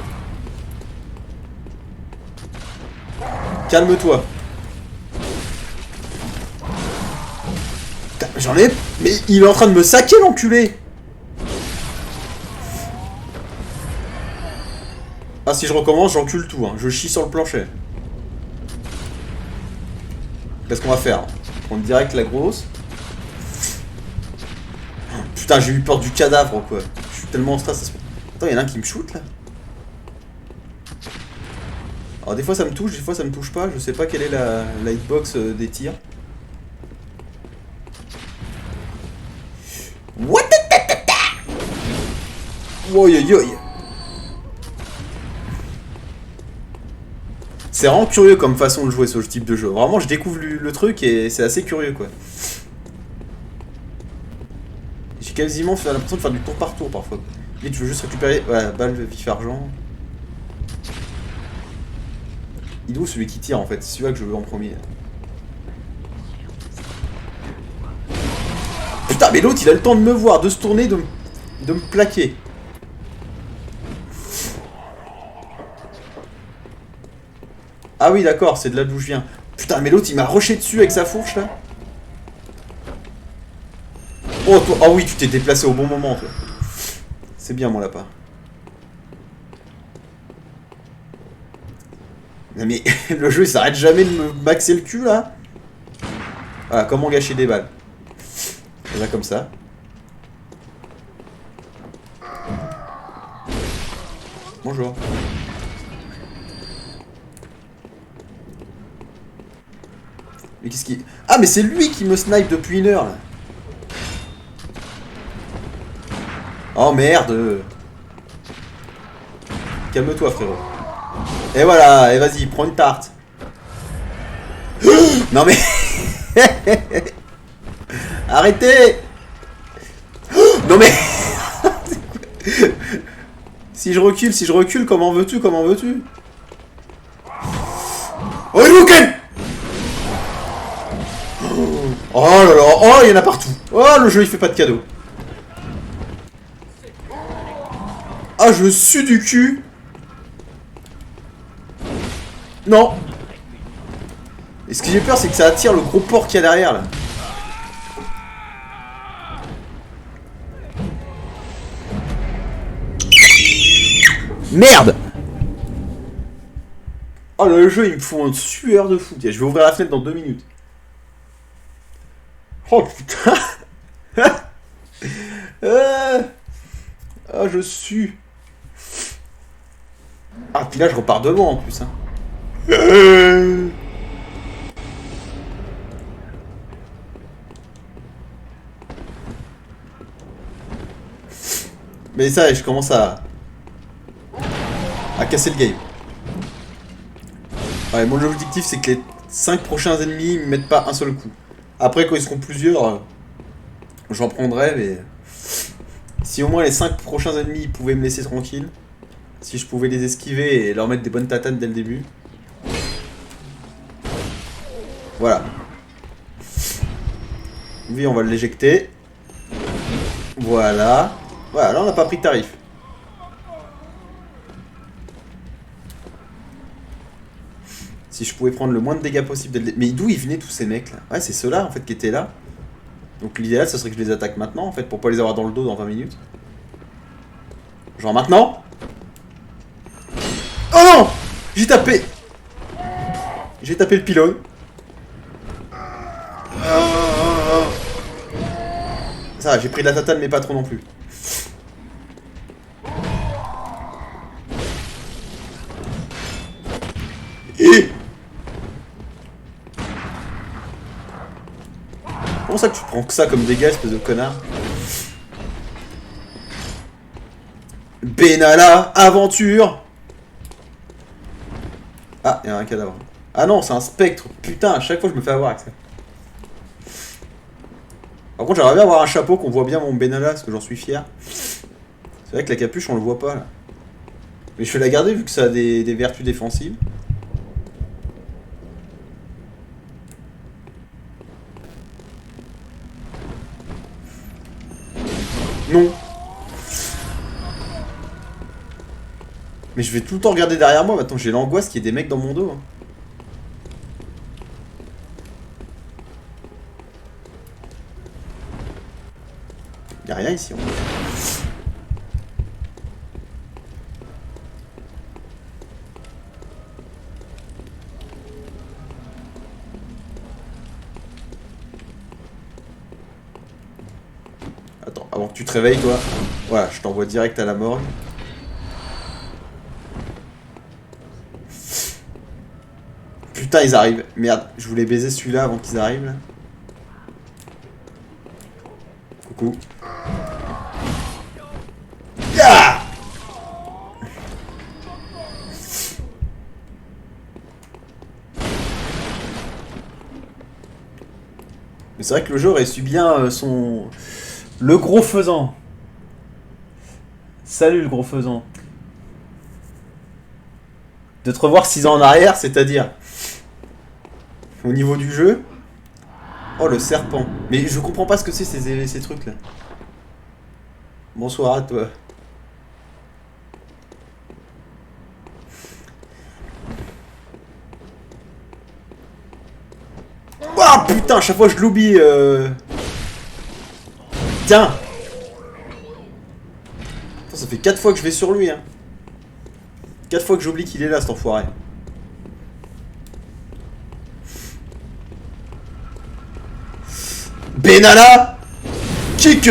Calme-toi. J'en ai... Mais il est en train de me saquer, l'enculé. Ah, si je recommence, j'encule tout, hein. Je chie sur le plancher. Qu'est-ce qu'on va faire? Prendre direct la grosse. Putain, j'ai eu peur du cadavre, quoi. Je suis tellement en stress. Attends, il y en a un qui me shoot, là. Alors, des fois, ça me touche, des fois, ça me touche pas. Je sais pas quelle est la hitbox des tirs. What the... Oi, oi, oi. C'est vraiment curieux comme façon de jouer ce type de jeu. Vraiment, je découvre le truc et c'est assez curieux, quoi. J'ai quasiment l'impression de faire du tour par tour, parfois. Et tu veux juste récupérer... Voilà, balle vif argent. Il est où celui qui tire, en fait? C'est celui-là que je veux en premier. Putain, mais l'autre, il a le temps de me voir, de se tourner, de me plaquer. Ah oui, d'accord, c'est de là d'où je viens. Putain, mais l'autre, il m'a rushé dessus avec sa fourche, là. Oh, toi... Oh oui, tu t'es déplacé au bon moment, toi. C'est bien, mon lapin. Non, mais le jeu, il s'arrête jamais de me maxer le cul, là. Voilà, comment gâcher des balles. Et là, comme ça. Bonjour. Mais qu'est-ce qui... Ah, mais c'est lui qui me snipe depuis une heure, là. Oh, merde. Calme-toi, frérot. Et voilà, et vas-y, prends une tarte. Non, mais... Arrêtez. Non, mais... Si je recule, comment veux-tu? Oh, Luken! Oh là là, oh, il y en a partout. Oh, le jeu, il fait pas de cadeaux. Oh, je sue du cul. Non. Et ce que j'ai peur, c'est que ça attire le gros porc qu'il y a derrière, là. Merde. Oh, le jeu, il me faut une sueur de fou. Tiens, je vais ouvrir la fenêtre dans 2 minutes. Oh, putain. Ah, je sue. Ah, puis là, je repars de loin, en plus, hein. Mais ça, je commence à casser le game. Ouais, mon objectif, c'est que les 5 prochains ennemis me mettent pas un seul coup. Après, quand ils seront plusieurs, j'en prendrai, mais... Si au moins les 5 prochains ennemis pouvaient me laisser tranquille, si je pouvais les esquiver et leur mettre des bonnes tatanes dès le début. Voilà. Lui, on va l'éjecter. Voilà. Voilà, là on n'a pas pris de tarif. Si je pouvais prendre le moins de dégâts possible dès le début. Mais d'où ils venaient tous ces mecs là? Ouais, c'est ceux-là en fait qui étaient là. Donc l'idéal, ce serait que je les attaque maintenant en fait, pour pas les avoir dans le dos dans 20 minutes. Genre maintenant. Oh non! J'ai tapé! J'ai tapé le pylône. Ça va, j'ai pris de la tatane mais pas trop non plus. Et... Comment ça que tu prends que ça comme dégâts, espèce de connard? Benalla, aventure! Ah, il y a un cadavre. Ah non, c'est un spectre. Putain, à chaque fois je me fais avoir avec ça. Par contre, j'aimerais bien avoir un chapeau qu'on voit bien mon Benalla, parce que j'en suis fier. C'est vrai que la capuche, on le voit pas là. Mais je vais la garder vu que ça a des vertus défensives. Non. Mais je vais tout le temps regarder derrière moi. Maintenant, j'ai l'angoisse qu'il y ait des mecs dans mon dos. Hein. Y'a rien ici. Attends, avant que tu te réveilles, toi. Voilà, je t'envoie direct à la morgue. Putain, ils arrivent. Merde, je voulais baiser celui-là avant qu'ils arrivent. Là. Coucou. Yeah! Mais c'est vrai que le jeu aurait su bien son... Le gros faisant. Salut le gros faisant. De te revoir 6 ans en arrière, c'est-à-dire... Au niveau du jeu... Oh, le serpent. Mais je comprends pas ce que c'est ces trucs-là. Bonsoir à toi. Oh putain, à chaque fois je l'oublie. Tiens. Attends, ça fait 4 fois que je vais sur lui. Hein. 4 fois que j'oublie qu'il est là, cet enfoiré. Benalla kick.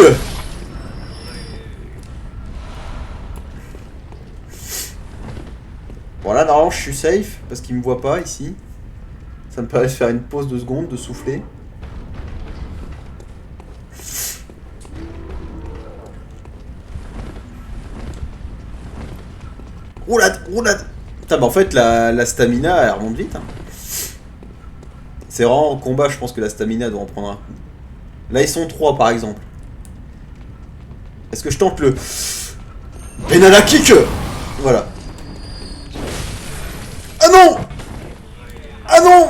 Bon là normalement je suis safe parce qu'il me voit pas ici. Ça me permet de faire une pause de seconde, de souffler. Roulade, roulade. Putain bah en fait la stamina elle remonte vite. Hein. C'est vraiment en combat je pense que la stamina doit en prendre un coup. Là ils sont 3 par exemple. Est-ce que je tente le Benalla kick? Voilà. Ah non! Ah non!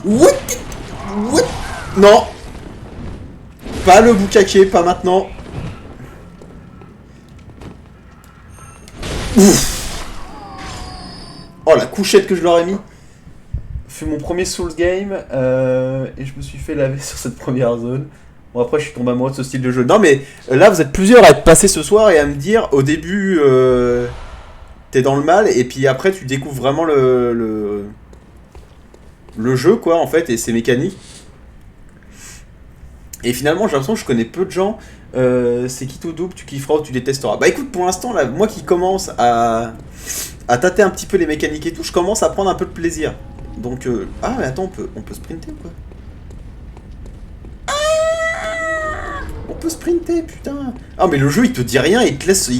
What? Non! Pas le boucaquet, pas maintenant. Ouf. Oh la couchette que je leur ai mis. Fait mon premier Souls game et je me suis fait laver sur cette première zone. Bon après je suis tombé amoureux de ce style de jeu. Non mais là vous êtes plusieurs à être passés ce soir et à me dire au début t'es dans le mal et puis après tu découvres vraiment le jeu quoi en fait et ses mécaniques. Et finalement j'ai l'impression que je connais peu de gens. C'est quitte ou double, tu kifferas ou tu détesteras. Bah écoute pour l'instant là moi qui commence à tâter un petit peu les mécaniques et tout, je commence à prendre un peu de plaisir. Donc ah mais attends on peut sprinter ou quoi? On peut sprinter, putain. Ah mais le jeu il te dit rien, il te laisse...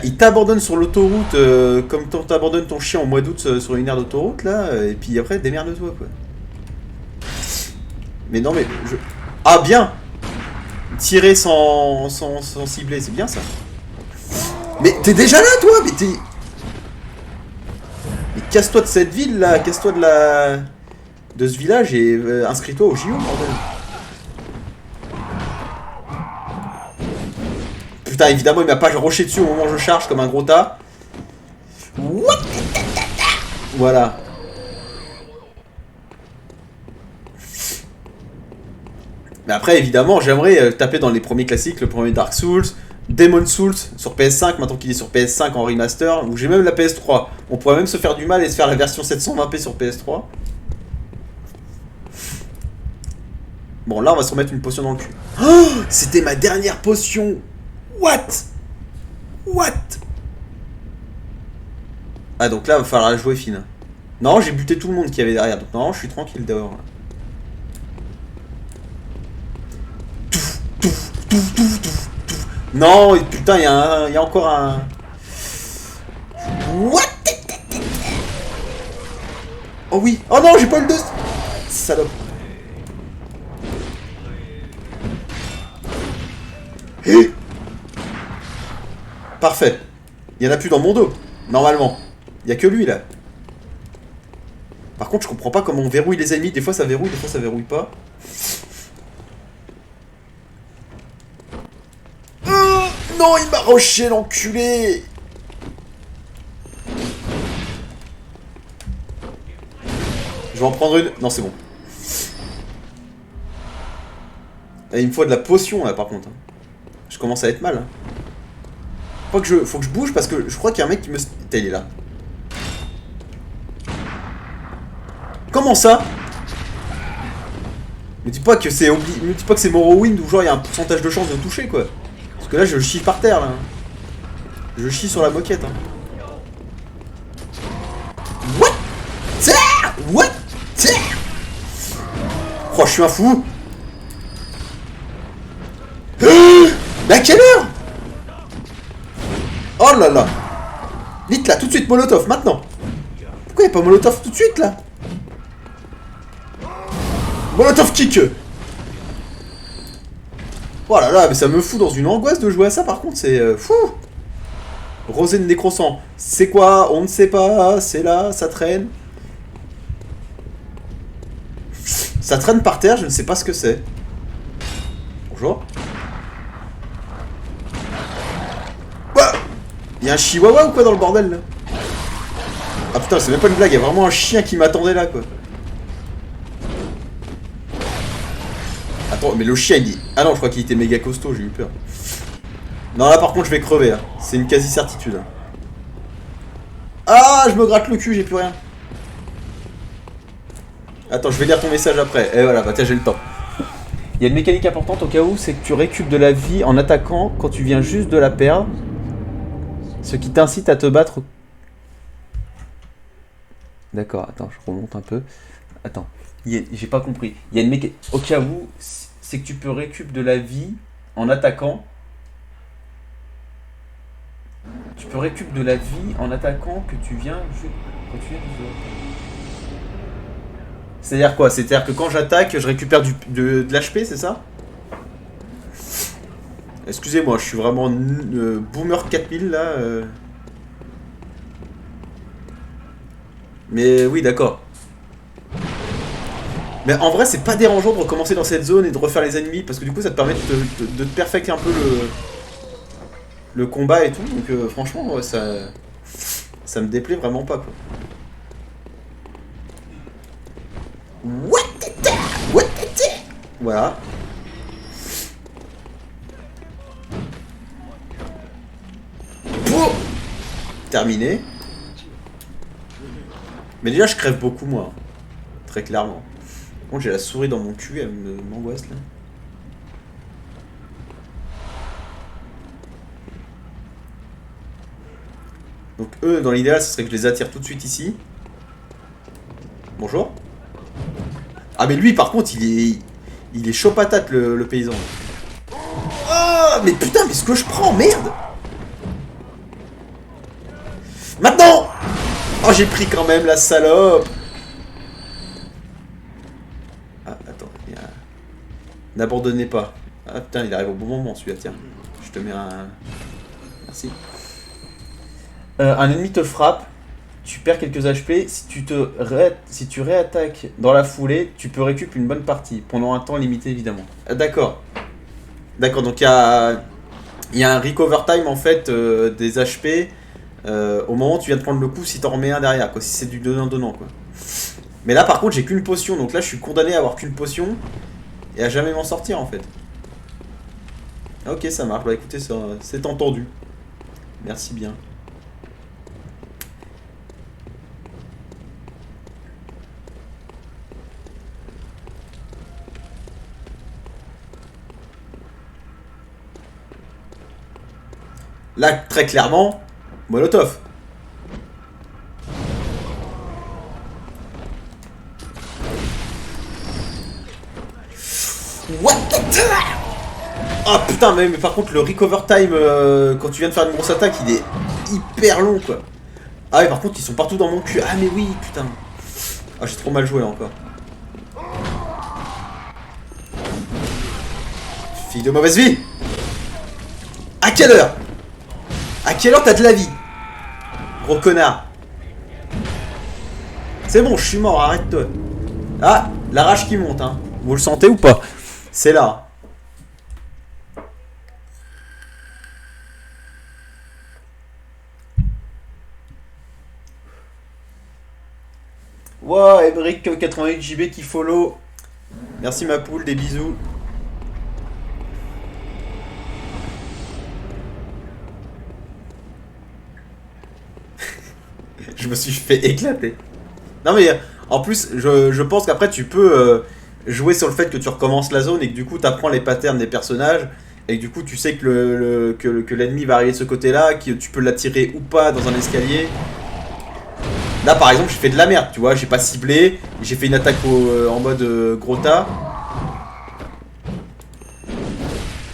Il t'abandonne sur l'autoroute comme t'abandonnes ton chien au mois d'août sur une aire d'autoroute là, et puis après démerde-toi quoi. Mais non mais... Ah bien. Tirer sans cibler, c'est bien ça. Mais t'es déjà là toi, mais t'es... Mais casse-toi de cette ville là, casse-toi de ce village et inscris-toi au JO bordel. Putain, évidemment, il m'a pas rushé dessus au moment où je charge comme un gros tas. What? Voilà. Mais après, évidemment, j'aimerais taper dans les premiers classiques, le premier Dark Souls, Demon Souls sur PS5, maintenant qu'il est sur PS5 en remaster, ou j'ai même la PS3. On pourrait même se faire du mal et se faire la version 720p sur PS3. Bon, là, on va se remettre une potion dans le cul. Oh, c'était ma dernière potion. What? Ah donc là il va falloir la jouer fine. Non j'ai buté tout le monde qui avait derrière. Donc non je suis tranquille dehors là. Non putain il y a encore un... What? Oh oui. Oh non j'ai pas le 2. Salope. Parfait. Il y en a plus dans mon dos. Normalement. Il y a que lui là. Par contre je comprends pas comment on verrouille les ennemis. Des fois ça verrouille, des fois ça verrouille pas. Non il m'a rushé l'enculé. Je vais en prendre une. Non c'est bon. Et il me faut de la potion là par contre. Je commence à être mal. Faut que je bouge parce que je crois qu'il y a un mec qui me... Putain, il est là. Comment ça? Me dis pas que c'est me dis pas que c'est Morrowind où genre il y a un pourcentage de chance de toucher quoi. Parce que là je chie par terre là. Je chie sur la moquette hein. What? What? Oh je suis un fou. Mais à quelle heure? Oh là là. Vite là, tout de suite Molotov, maintenant. Pourquoi il n'y a pas Molotov tout de suite là? Molotov kick. Oh là là, mais ça me fout dans une angoisse de jouer à ça par contre, c'est fou. Rosé de nécrosant. C'est quoi? On ne sait pas, c'est là, ça traîne. Ça traîne par terre, je ne sais pas ce que c'est. Bonjour. Y'a un chihuahua ou quoi dans le bordel là? Ah putain c'est même pas une blague, y'a vraiment un chien qui m'attendait là quoi. Attends mais le chien il dit... Ah non je crois qu'il était méga costaud, j'ai eu peur. Non là par contre je vais crever hein. C'est une quasi certitude hein. Ah je me gratte le cul, j'ai plus rien. Attends je vais lire ton message après. Et voilà bah tiens j'ai le temps. Il y a une mécanique importante au cas où, c'est que tu récupères de la vie en attaquant quand tu viens juste de la perdre. Ce qui t'incite à te battre. D'accord, attends, je remonte un peu. Attends, j'ai pas compris. Il y a une mécanique. Au cas où, c'est que tu peux récupérer de la vie en attaquant. Tu peux récupérer de la vie en attaquant que tu viens. Quand tu viens de... C'est-à-dire quoi? C'est-à-dire que quand j'attaque, je récupère de l'HP, c'est ça? Excusez-moi, je suis vraiment boomer 4000 là. Mais oui, d'accord. Mais en vrai, c'est pas dérangeant de recommencer dans cette zone et de refaire les ennemis, parce que du coup, ça te permet de te perfecter un peu le combat et tout. Donc franchement, ouais, ça me déplaît vraiment pas, quoi. Voilà. Pouh, terminé. Mais déjà, je crève beaucoup, moi. Très clairement. Bon, j'ai la souris dans mon cul, elle m'angoisse, là. Donc eux, dans l'idéal, ce serait que je les attire tout de suite ici. Bonjour. Ah mais lui, par contre, il est chaud patate, le paysan. Oh, mais putain, mais ce que je prends, merde. Maintenant. Oh, j'ai pris quand même, la salope. Ah, attends, n'abandonnez pas. Ah putain, il arrive au bon moment, celui-là, tiens. Je te mets un... Merci. Un ennemi te frappe, tu perds quelques HP. Si tu réattaques dans la foulée, tu peux récupérer une bonne partie, pendant un temps limité évidemment. D'accord. D'accord, donc il y a un recover time en fait des HP au moment où tu viens de prendre le coup si t'en remets un derrière, quoi, si c'est du donnant-donnant, quoi. Mais là par contre j'ai qu'une potion, donc là je suis condamné à avoir qu'une potion et à jamais m'en sortir en fait. Ok, ça marche, bah écoutez, c'est entendu. Merci bien. Là, très clairement, Molotov. What the... Ah putain, mais par contre, le recover time, quand tu viens de faire une grosse attaque, il est hyper long, quoi. Ah ouais, par contre, ils sont partout dans mon cul. Ah mais oui, putain. Ah, j'ai trop mal joué, là, encore. Fille de mauvaise vie. À quelle heure? À quelle heure t'as de la vie? Gros connard. C'est bon, je suis mort, arrête-toi. Ah, la rage qui monte, hein. Vous le sentez ou pas? C'est là. Wow, Emeric 88 JB qui follow. Merci ma poule, des bisous. Je me suis fait éclater. Non mais en plus je pense qu'après tu peux jouer sur le fait que tu recommences la zone et que du coup tu apprends les patterns des personnages et que du coup tu sais que l'ennemi va arriver de ce côté là, que tu peux l'attirer ou pas dans un escalier. Là par exemple j'ai fait de la merde, tu vois, j'ai pas ciblé, j'ai fait une attaque en mode gros tas.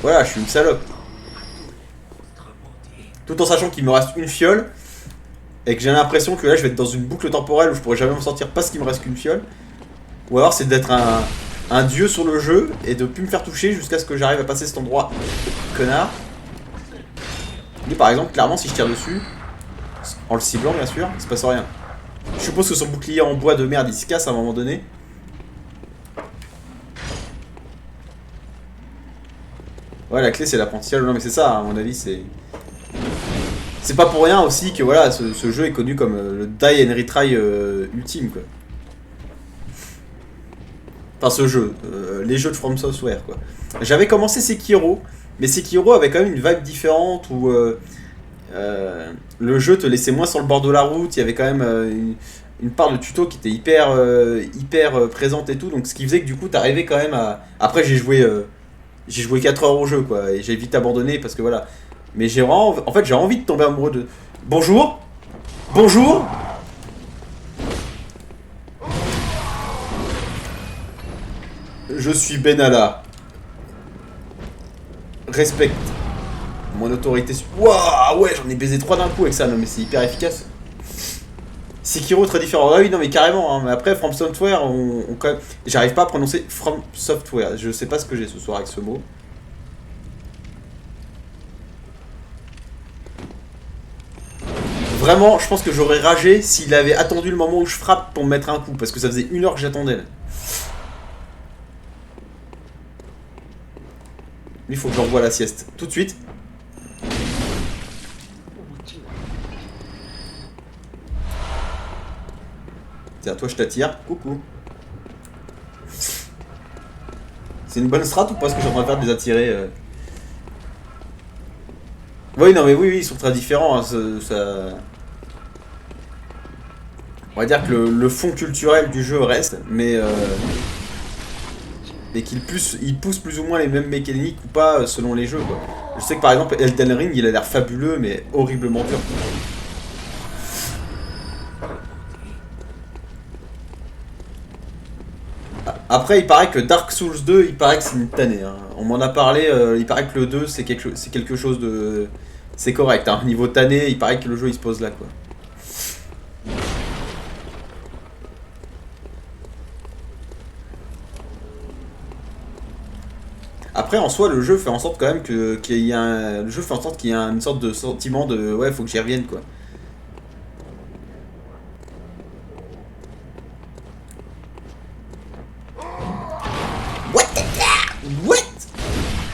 Voilà, je suis une salope. Tout en sachant qu'il me reste une fiole. Et que j'ai l'impression que là je vais être dans une boucle temporelle où je pourrai jamais m'en sortir parce qu'il me reste qu'une fiole. Ou alors c'est d'être un dieu sur le jeu et de plus me faire toucher jusqu'à ce que j'arrive à passer cet endroit. Connard. Lui par exemple, clairement si je tire dessus, en le ciblant bien sûr, il se passe rien. Je suppose que son bouclier en bois de merde il se casse à un moment donné. Ouais, la clé c'est l'apprentissage. Non mais c'est ça, à mon avis, c'est... C'est pas pour rien aussi que voilà, ce jeu est connu comme le die and retry ultime, quoi. Enfin ce jeu, les jeux de From Software, quoi. J'avais commencé Sekiro, mais Sekiro avait quand même une vibe différente où le jeu te laissait moins sur le bord de la route, il y avait quand même une part de tuto qui était hyper présente et tout, donc ce qui faisait que du coup t'arrivais quand même à... Après j'ai joué 4 heures au jeu, quoi, et j'ai vite abandonné parce que voilà... Mais j'ai vraiment... En fait, j'ai envie de tomber amoureux de... Bonjour. Bonjour. Je suis Benalla. Respecte mon autorité... Waouh, ouais, j'en ai baisé 3 d'un coup avec ça. Non, mais c'est hyper efficace. Sekiro, très différent. Ah oui, non, mais carrément. Hein. Mais après, From Software, on quand même... J'arrive pas à prononcer From Software. Je sais pas ce que j'ai ce soir avec ce mot. Vraiment, je pense que j'aurais ragé s'il avait attendu le moment où je frappe pour me mettre un coup. Parce que ça faisait 1 heure que j'attendais. Lui, il faut que j'envoie la sieste. Tout de suite. Tiens, toi, je t'attire. Coucou. C'est une bonne strat ou pas ce que je suis en train de faire de les attirer Oui, non, mais oui, ils sont très différents. Hein, ça... On va dire que le fond culturel du jeu reste, mais et il pousse plus ou moins les mêmes mécaniques ou pas selon les jeux, quoi. Je sais que par exemple Elden Ring, il a l'air fabuleux, mais horriblement dur. Après, il paraît que Dark Souls 2, il paraît que c'est une tannée. Hein. On m'en a parlé, il paraît que le 2, c'est quelque chose de... C'est correct, hein. Niveau tannée, il paraît que le jeu, il se pose là, quoi. Après, en soi, le jeu fait en sorte quand même qu'il y a le jeu fait en sorte qu'il y a une sorte de sentiment de... Ouais, faut que j'y revienne, quoi.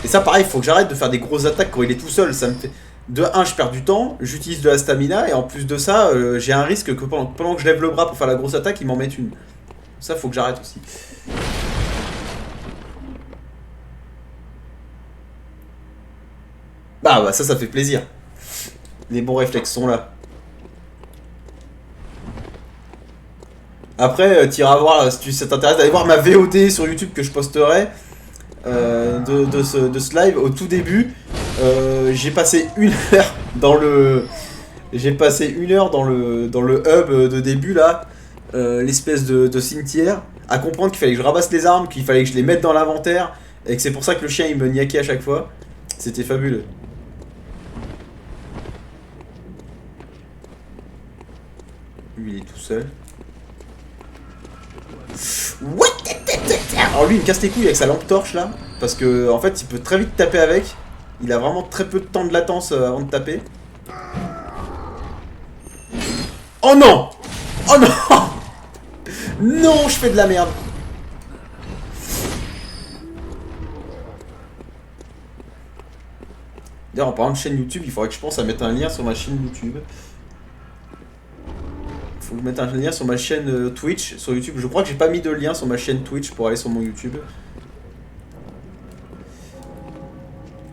Et ça, pareil, faut que j'arrête de faire des grosses attaques quand il est tout seul. Ça me fait... De 1, je perds du temps, j'utilise de la stamina, et en plus de ça, j'ai un risque que pendant que je lève le bras pour faire la grosse attaque, il m'en mette une. Ça, faut que j'arrête aussi. Bah, ça fait plaisir. Les bons réflexes sont là. Après, tu iras voir, si ça t'intéresse, d'aller voir ma VOD sur YouTube que je posterai de ce live. Au tout début, j'ai passé 1 heure dans le... J'ai passé 1 heure dans le hub de début là, l'espèce de cimetière, à comprendre qu'il fallait que je ramasse les armes, qu'il fallait que je les mette dans l'inventaire, et que c'est pour ça que le chien il me niaquait à chaque fois. C'était fabuleux. Lui il est tout seul. Alors lui il me casse les couilles avec sa lampe torche là, parce que en fait il peut très vite taper avec. Il a vraiment très peu de temps de latence avant de taper. Oh non! Oh non! Non, je fais de la merde. D'ailleurs en parlant de chaîne YouTube, il faudrait que je pense à mettre un lien sur ma chaîne YouTube. Faut que je mette un lien sur ma chaîne Twitch, sur YouTube. Je crois que j'ai pas mis de lien sur ma chaîne Twitch pour aller sur mon YouTube.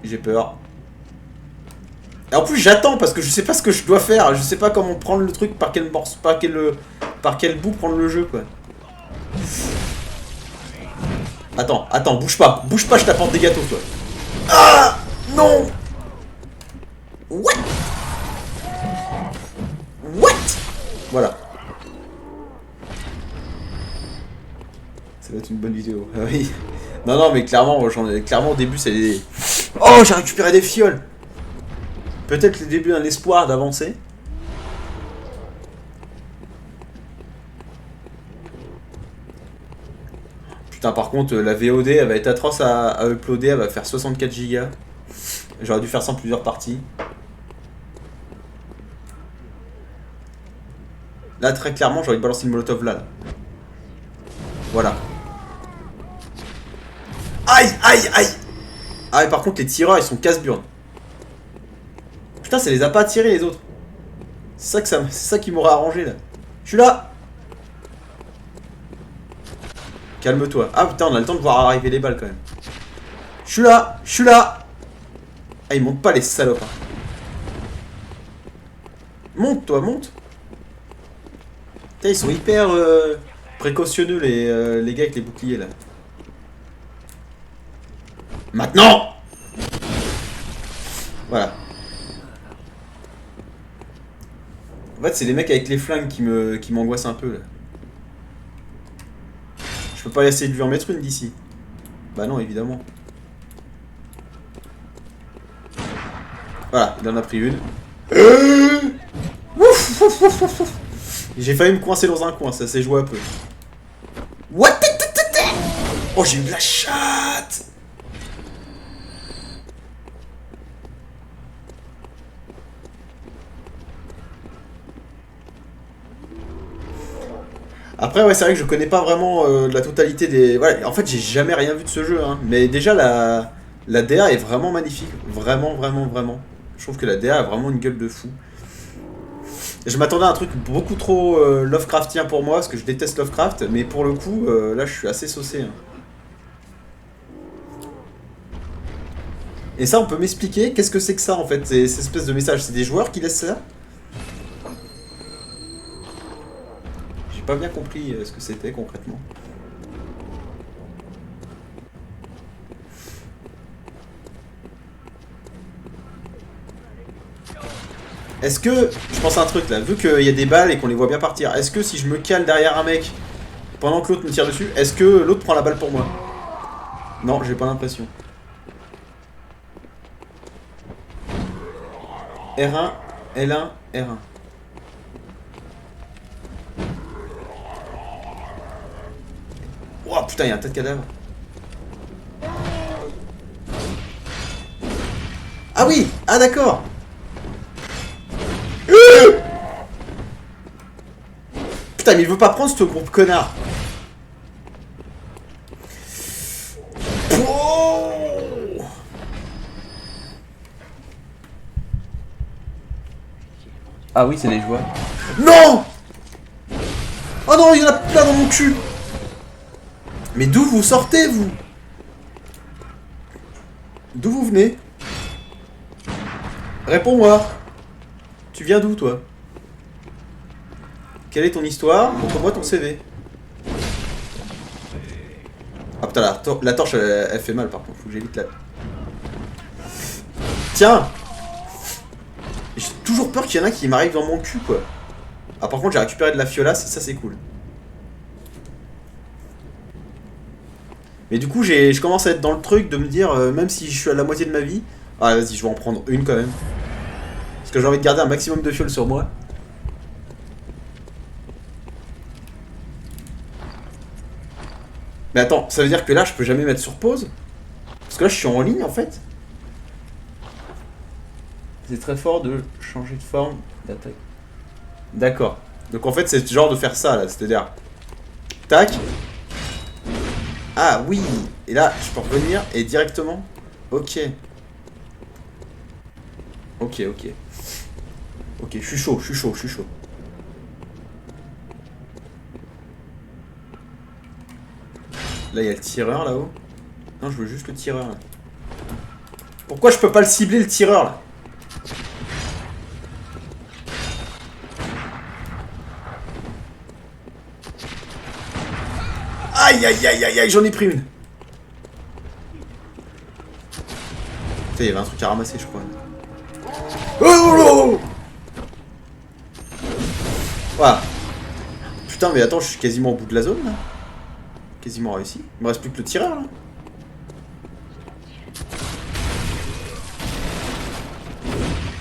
J'ai peur. Et en plus j'attends parce que je sais pas ce que je dois faire. Je sais pas comment prendre le truc, par quel morceau, par quel bout prendre le jeu, quoi. Attends, bouge pas, je t'apporte des gâteaux, toi. Ah non. What? Voilà. Ça va être une bonne vidéo. Ah oui. Non, mais clairement, au début, c'est des... Oh, j'ai récupéré des fioles. Peut-être le début d'un espoir d'avancer. Putain, par contre, la VOD, elle va être atroce à uploader. Elle va faire 64 Go. J'aurais dû faire ça en plusieurs parties. Là, très clairement, j'ai envie de balancer le molotov là. Voilà. Aïe. Ah, et par contre, les tireurs, ils sont casse-burnes. Putain, ça les a pas attirés, les autres. C'est ça qui m'aurait arrangé, là. Je suis là. Calme-toi. Ah, putain, on a le temps de voir arriver les balles, quand même. Je suis là. Ah, ils montent pas, les salopes. Hein. Monte, toi, monte. Putain, ils sont hyper précautionneux, les gars avec les boucliers, là. Maintenant! Voilà. En fait, c'est les mecs avec les flingues qui m'angoissent un peu, là. Je peux pas essayer de lui en mettre une d'ici. Bah non, évidemment. Voilà, il en a pris une. J'ai failli me coincer dans un coin, ça s'est joué un peu. What? Oh, j'ai eu de la chatte! Après, ouais, c'est vrai que je connais pas vraiment la totalité des... Ouais, en fait, j'ai jamais rien vu de ce jeu, hein. Mais déjà, La DA est vraiment magnifique. Vraiment, vraiment, vraiment. Je trouve que la DA a vraiment une gueule de fou. Je m'attendais à un truc beaucoup trop Lovecraftien pour moi, parce que je déteste Lovecraft, mais pour le coup, là je suis assez saucé. Hein. Et ça, on peut m'expliquer qu'est-ce que c'est que ça en fait, ces espèces de messages? C'est des joueurs qui laissent ça? J'ai pas bien compris ce que c'était concrètement. Est-ce que, je pense à un truc là, vu qu'il y a des balles et qu'on les voit bien partir, est-ce que si je me cale derrière un mec pendant que l'autre me tire dessus, est-ce que l'autre prend la balle pour moi? Non, j'ai pas l'impression. R1, L1, R1. Oh putain, il y a un tas de cadavres. Ah oui! Ah d'accord! Putain, mais il veut pas prendre ce groupe connard. Oh, ah oui, c'est des joueurs. Non! Oh non, il y en a plein dans mon cul. Mais d'où vous sortez, vous? D'où vous venez? Réponds-moi. Tu viens d'où, toi? Quelle est ton histoire? Montre-moi ton CV. Ah putain, la torche, elle fait mal, par contre. Faut que j'évite la... Tiens! J'ai toujours peur qu'il y en a qui m'arrivent dans mon cul, quoi. Ah, par contre, j'ai récupéré de la fiolasse, et ça, c'est cool. Mais du coup, je commence à être dans le truc de me dire, même si je suis à la moitié de ma vie... Ah, vas-y, je vais en prendre une, quand même. Parce que j'ai envie de garder un maximum de fioles sur moi. Mais attends, ça veut dire que là, je peux jamais mettre sur pause? Parce que là, je suis en ligne, en fait. C'est très fort de changer de forme d'attaque. D'accord. Donc en fait, c'est genre de faire ça, là. C'est-à-dire... Tac. Ah, oui. Et là, je peux revenir et directement... Ok. Ok, ok. Ok, je suis chaud, je suis chaud, je suis chaud. Là, il y a le tireur, là-haut. Non, je veux juste le tireur, là. Pourquoi je peux pas le cibler, le tireur, là? Aïe, aïe, aïe, aïe, aïe, j'en ai pris une. Putain, il y avait un truc à ramasser, je crois. Oh, voilà. Putain, mais attends, je suis quasiment au bout de la zone, là. Quasiment réussi. Il me reste plus que le tireur, là.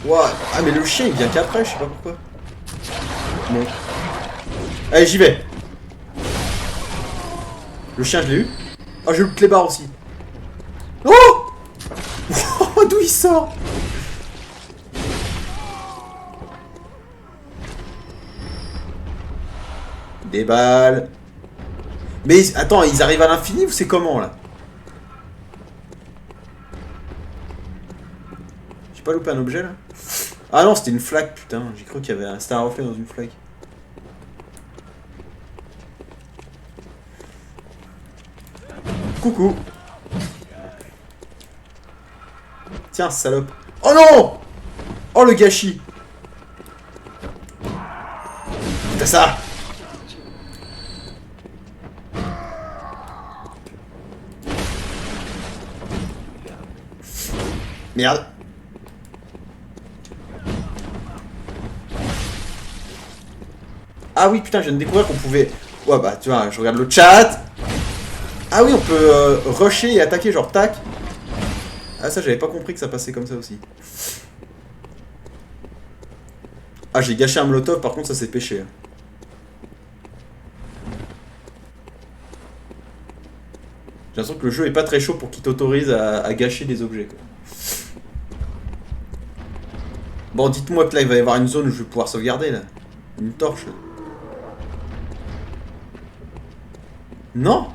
Wow. Ah, mais le chien, il vient qu'après, je sais pas pourquoi. Bon. Allez, j'y vais. Le chien, je l'ai eu. Ah, j'ai eu le clébard aussi. Oh, d'où il sort? Des balles. Mais attends, ils arrivent à l'infini ou c'est comment, là? J'ai pas loupé un objet, là? Ah non, c'était une flaque, putain. J'ai cru qu'il y avait un... C'était un reflet dans une flaque. Coucou. Tiens, salope. Oh non! Oh, le gâchis. T'as ça. Merde. Ah oui, putain, je viens de découvrir qu'on pouvait... Ouais, bah, tu vois, je regarde le chat. Ah oui, on peut rusher et attaquer, genre tac. Ah, ça, j'avais pas compris que ça passait comme ça aussi. Ah, j'ai gâché un molotov, par contre, ça c'est péché. J'ai l'impression que le jeu est pas très chaud pour qu'il t'autorise à gâcher des objets, quoi. Bon, dites-moi que là, il va y avoir une zone où je vais pouvoir sauvegarder, là. Une torche, là. Non?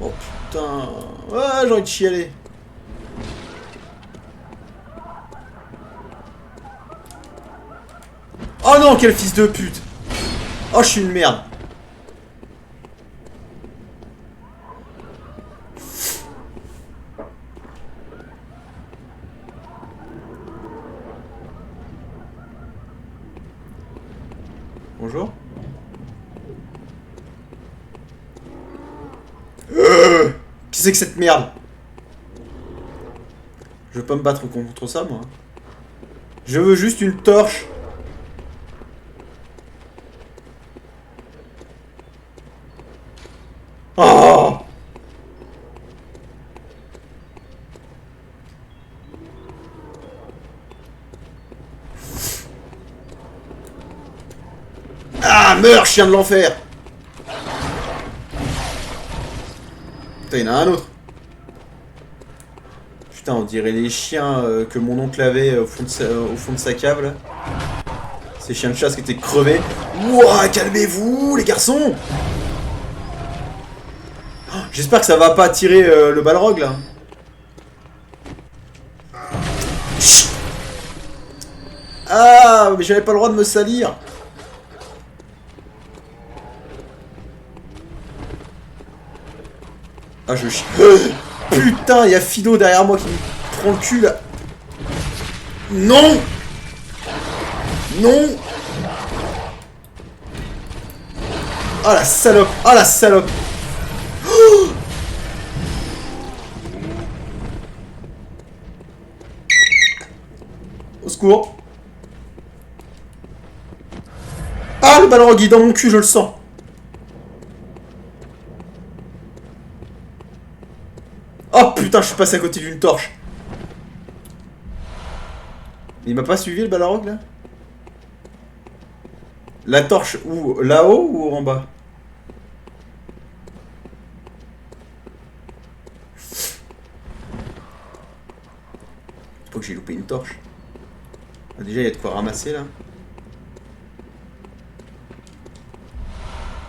Oh, putain. Ah, j'ai envie de chialer. Oh non, quel fils de pute! Oh, je suis une merde! Bonjour. Qui c'est que cette merde? Je veux pas me battre contre ça, moi. Je veux juste une torche. Oh! Ah, meurs, chien de l'enfer! Putain, il y en a un autre. Putain, on dirait les chiens que mon oncle avait au fond de sa cave, là. Ces chiens de chasse qui étaient crevés. Ouah, calmez-vous, les garçons! Oh, j'espère que ça va pas tirer le balrog, là. Chut. Ah, mais j'avais pas le droit de me salir. Ah, je chie. Putain, il y a Fido derrière moi qui me prend le cul, là. Non! Non! Ah, la salope! Ah, la salope! Oh, au secours! Ah, le balrog est dans mon cul, je le sens! Oh putain, je suis passé à côté d'une torche. Il m'a pas suivi le balrog là? La torche où? Là-haut ou en bas? Faut que j'ai loupé une torche. Ah, déjà il y a de quoi ramasser là.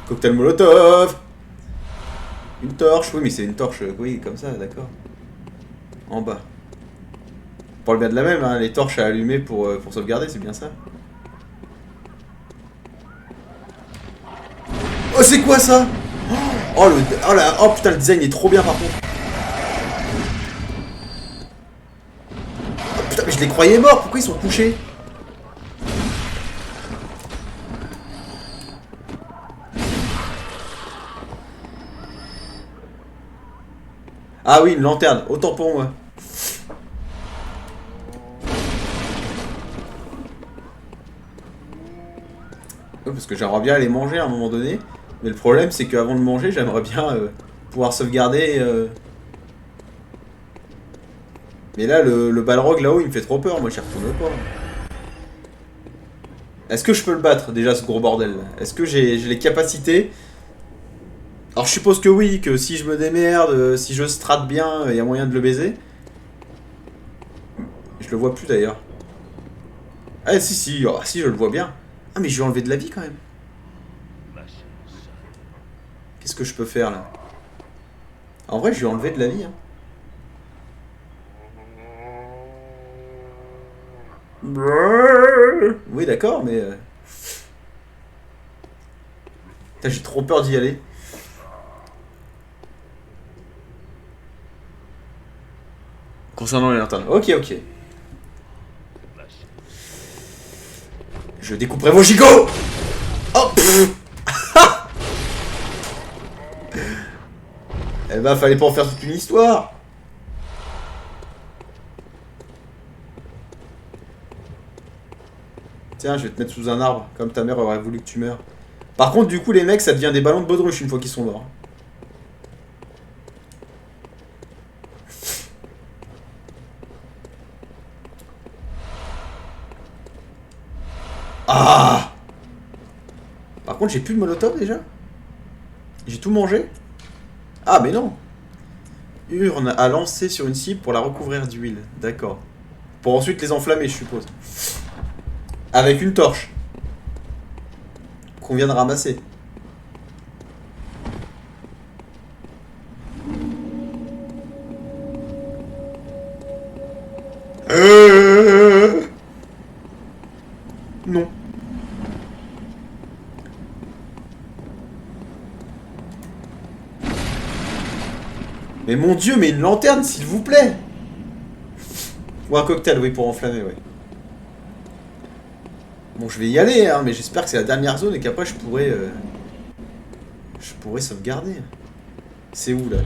Cocktail molotov. Une torche, oui mais c'est une torche, oui comme ça, d'accord. En bas. On parle bien de la même, hein, les torches à allumer pour sauvegarder, c'est bien ça. Oh c'est quoi ça? Oh, oh putain le design est trop bien par contre. Oh, putain mais je les croyais morts, pourquoi ils sont couchés? Ah oui, une lanterne, autant pour moi. Ouais, parce que j'aimerais bien aller manger à un moment donné. Mais le problème, c'est qu'avant de manger, j'aimerais bien pouvoir sauvegarder. Mais là, le balrog là-haut, il me fait trop peur. Moi, j'y retourne pas. Est-ce que je peux le battre, déjà, ce gros bordel? Est-ce que j'ai les capacités? Alors, je suppose que oui, que si je me démerde, si je strate bien, il y a moyen de le baiser. Je le vois plus d'ailleurs. Ah, si, oh, si, je le vois bien. Ah, mais je vais enlever de la vie quand même. Qu'est-ce que je peux faire là? En vrai, je lui ai enlevé de la vie. Hein. Oui, d'accord, mais. Putain, j'ai trop peur d'y aller. Concernant les lanternes. Ok, ok. Je découperai vos gigots! Oh! Eh ben, fallait pas en faire toute une histoire! Tiens, je vais te mettre sous un arbre, comme ta mère aurait voulu que tu meurs. Par contre, du coup, les mecs, ça devient des ballons de baudruche une fois qu'ils sont morts. Ah! Par contre, j'ai plus de molotov déjà? J'ai tout mangé? Ah, mais non! Urne à lancer sur une cible pour la recouvrir d'huile. D'accord. Pour ensuite les enflammer, je suppose. Avec une torche. Qu'on vient de ramasser. Non. Mais mon dieu, mais une lanterne, s'il vous plaît. Ou un cocktail, oui, pour enflammer, oui. Bon, je vais y aller, hein, mais j'espère que c'est la dernière zone et qu'après je pourrais sauvegarder. C'est où, là?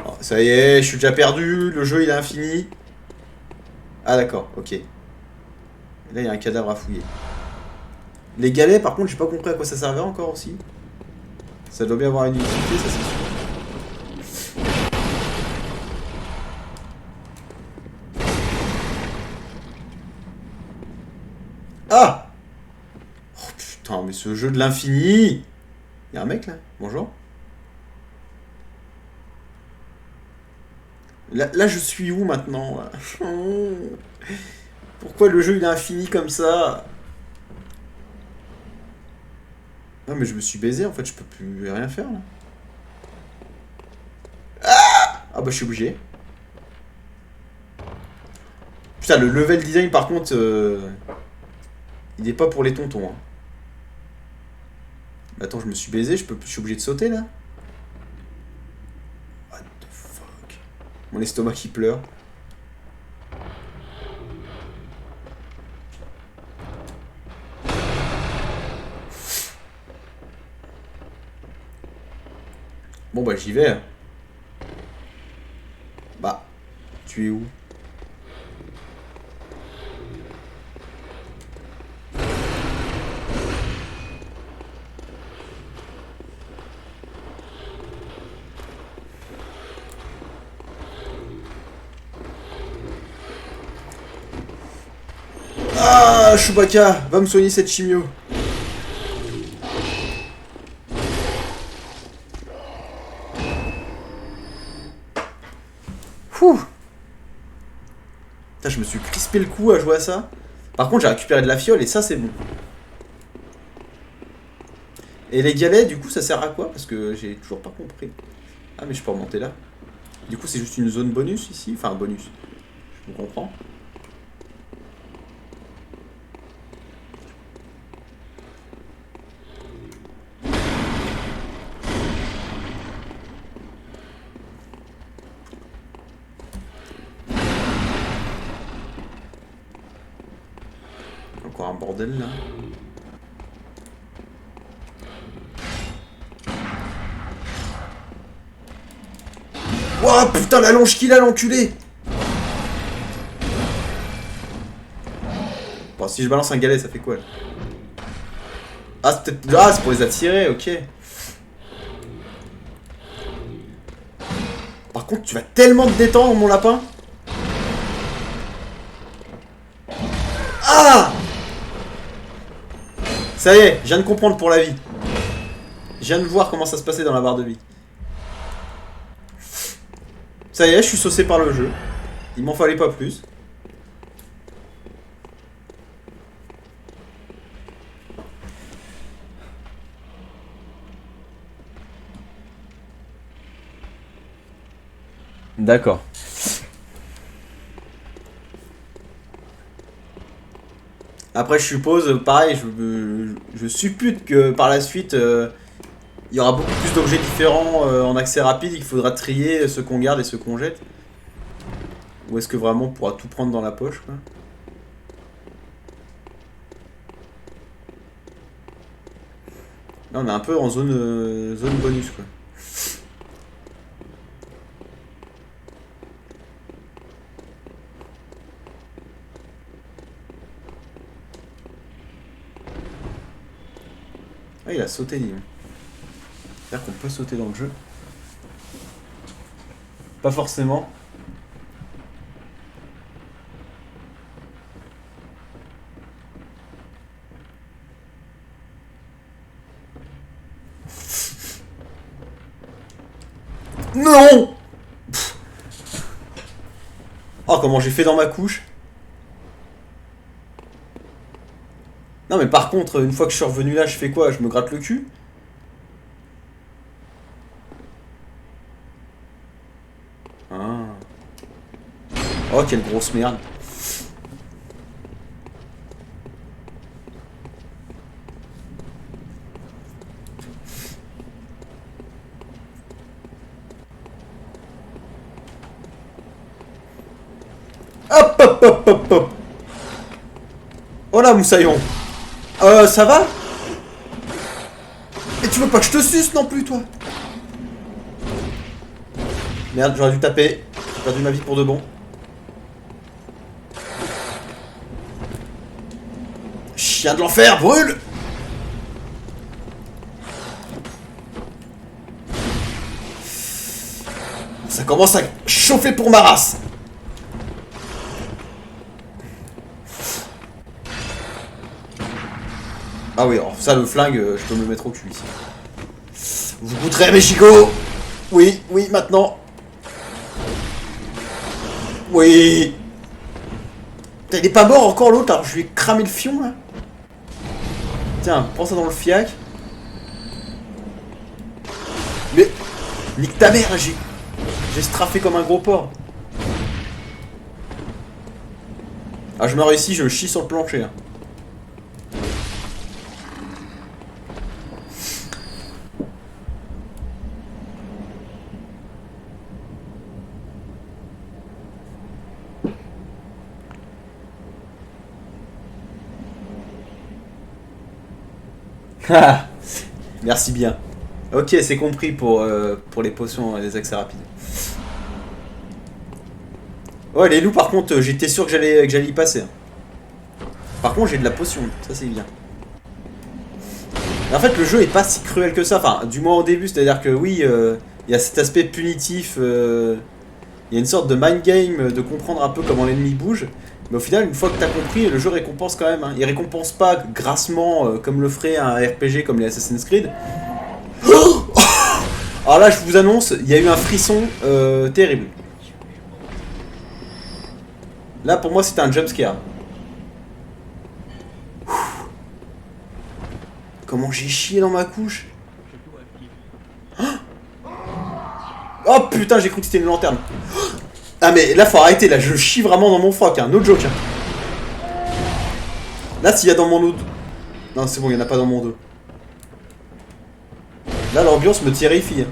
Oh, ça y est, je suis déjà perdu, le jeu, il est infini. Ah, d'accord, ok. Et là, il y a un cadavre à fouiller. Les galets, par contre, j'ai pas compris à quoi ça servait encore aussi. Ça doit bien avoir une utilité, ça, c'est sûr. Ah! Oh putain, mais ce jeu de l'infini! Y'a un mec là? Bonjour? Là, je suis où maintenant là? Pourquoi le jeu il est infini comme ça? Non, mais je me suis baisé en fait, je peux plus rien faire là. Ah bah, je suis obligé. Putain, le level design par contre, il est pas pour les tontons. Hein. Attends, je me suis baisé, je suis obligé de sauter là? What the fuck? Mon estomac qui pleure. Bon bah j'y vais. Bah, tu es où? Ah, Chewbacca, va me soigner cette chimio. Fouh. Putain, je me suis crispé le cou à jouer à ça. Par contre, j'ai récupéré de la fiole et ça, c'est bon. Et les galets, du coup, ça sert à quoi? Parce que j'ai toujours pas compris. Ah, mais je peux remonter là. Du coup, c'est juste une zone bonus ici. Enfin, bonus. Je comprends. Encore un bordel là. Ouah, putain, la longe qu'il a, l'enculé! Bon, si je balance un galet, ça fait quoi là? Ah, c'est peut-être. Ah, c'est pour les attirer, ok. Par contre, tu vas tellement te détendre, mon lapin! Ah! Ça y est, je viens de comprendre pour la vie. Je viens de voir comment ça se passait dans la barre de vie. Ça y est, je suis saucé par le jeu. Il m'en fallait pas plus. D'accord. Après, je suppose, pareil, je suppute que par la suite, il y aura beaucoup plus d'objets différents en accès rapide. Il faudra trier ceux qu'on garde et ceux qu'on jette. Ou est-ce que vraiment on pourra tout prendre dans la poche, quoi? Là, on est un peu en zone bonus, quoi. Ah, il a sauté, dis donc. C'est-à-dire qu'on peut sauter dans le jeu. Pas forcément. Non! Pff. Oh, comment j'ai fait dans ma couche. Non, mais par contre, une fois que je suis revenu là, je fais quoi? Je me gratte le cul? Ah. Oh, quelle grosse merde. hop, hop, hop. Oh là, Moussaillon. Ça va? Et tu veux pas que je te suce non plus, toi? Merde, j'aurais dû taper. J'ai perdu ma vie pour de bon. Chien de l'enfer, brûle! Ça commence à chauffer pour ma race. Ah oui, alors ça, le flingue, je peux me le mettre au cul ici. Vous goûterez à mes chicots. Oui, oui, maintenant. Oui. Putain, il est pas mort encore l'autre, alors je lui ai cramé le fion là. Tiens, prends ça dans le fiac. Mais... nique ta mère, j'ai strafé comme un gros porc. Ah, je meurs ici, je chie sur le plancher. Hein. Ah, merci bien. Ok, c'est compris pour les potions et les accès rapides. Ouais, les loups, par contre, j'étais sûr que j'allais y passer. Hein. Par contre, j'ai de la potion, ça c'est bien. Mais en fait, le jeu est pas si cruel que ça. Enfin, du moins au début, c'est-à-dire que oui, il y a cet aspect punitif. Il y a une sorte de mind game de comprendre un peu comment l'ennemi bouge. Mais au final, une fois que t'as compris, le jeu récompense quand même. Hein. Il récompense pas grassement comme le ferait un RPG comme les Assassin's Creed. Alors là, je vous annonce, il y a eu un frisson terrible. Là, pour moi, c'était un jumpscare. Comment j'ai chié dans ma couche. Oh putain, j'ai cru que c'était une lanterne. Ah mais là, faut arrêter, là, je chie vraiment dans mon froc, hein. No joke. Hein. Là, s'il y a dans mon dos... Non, c'est bon, il n'y en a pas dans mon dos. Là, l'ambiance me terrifie. Hein.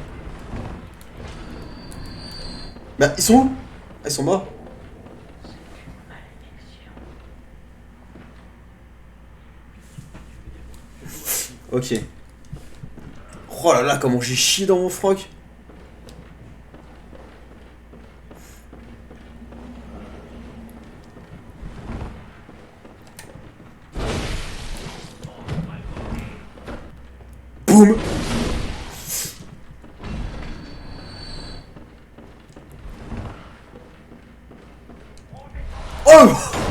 Bah, ils sont où? Ah, ils sont morts. Ok. Oh là là, comment j'ai chié dans mon froc. Boum. Oh,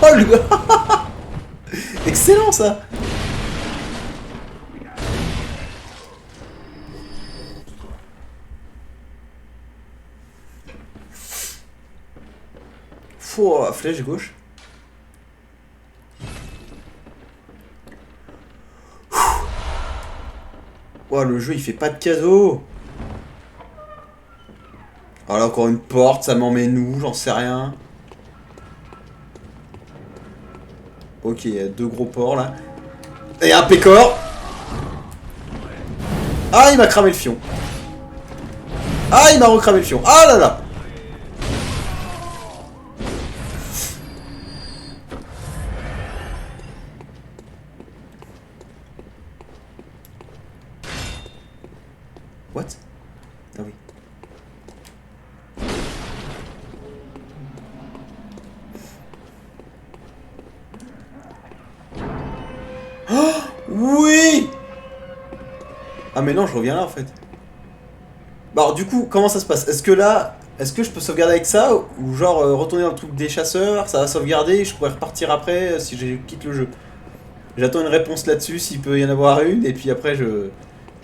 oh le... Excellent ça. Fou, flèche gauche. Oh, le jeu il fait pas de cadeau. Oh là, encore une porte, ça m'en met nous, j'en sais rien. Ok, il y a deux gros porcs là. Et un pécor. Ah, il m'a cramé le fion. Ah, il m'a recramé le fion. Ah là là. What? Ah oui. Oh oui. Ah mais non, je reviens là en fait. Bah alors du coup, comment ça se passe? Est-ce que là, est-ce que je peux sauvegarder avec ça? Ou genre retourner dans le truc des chasseurs, ça va sauvegarder et je pourrais repartir après si je quitte le jeu? J'attends une réponse là-dessus s'il peut y en avoir une et puis après je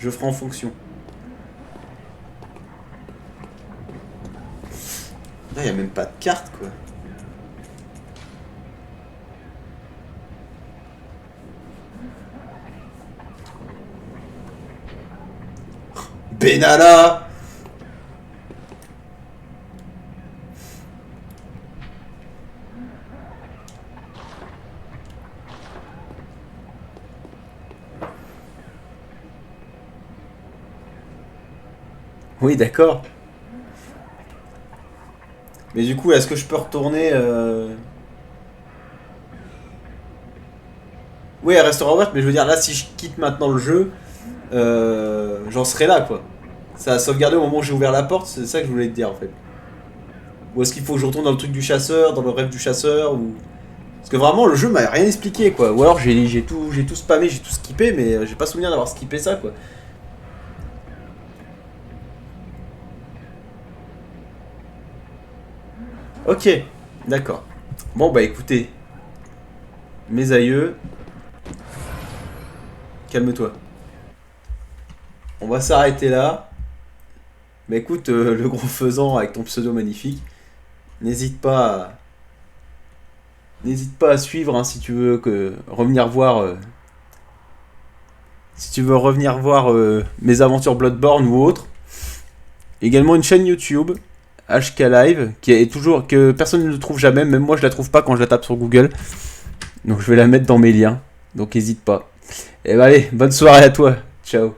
ferai en fonction. Là, il n'y a même pas de carte quoi. Benalla. Oui, d'accord. Mais du coup, est-ce que je peux retourner Oui, elle restera ouverte, mais je veux dire, là, si je quitte maintenant le jeu, j'en serai là, quoi. Ça a sauvegardé au moment où j'ai ouvert la porte, c'est ça que je voulais te dire, en fait. Ou est-ce qu'il faut que je retourne dans le truc du chasseur, dans le rêve du chasseur, ou... Parce que vraiment, le jeu m'a rien expliqué, quoi. Ou alors, j'ai tout spammé, j'ai tout skippé, mais j'ai pas souvenir d'avoir skippé ça, quoi. Ok, d'accord. Bon, bah, écoutez. Mes aïeux... Calme-toi. On va s'arrêter là. Mais écoute, le gros faisant avec ton pseudo magnifique, n'hésite pas à suivre hein, si tu veux revenir voir mes aventures Bloodborne ou autres. Également une chaîne YouTube HK Live qui est toujours que personne ne trouve jamais, même moi je la trouve pas quand je la tape sur Google. Donc je vais la mettre dans mes liens. Donc n'hésite pas. Et bah allez, bonne soirée à toi. Ciao.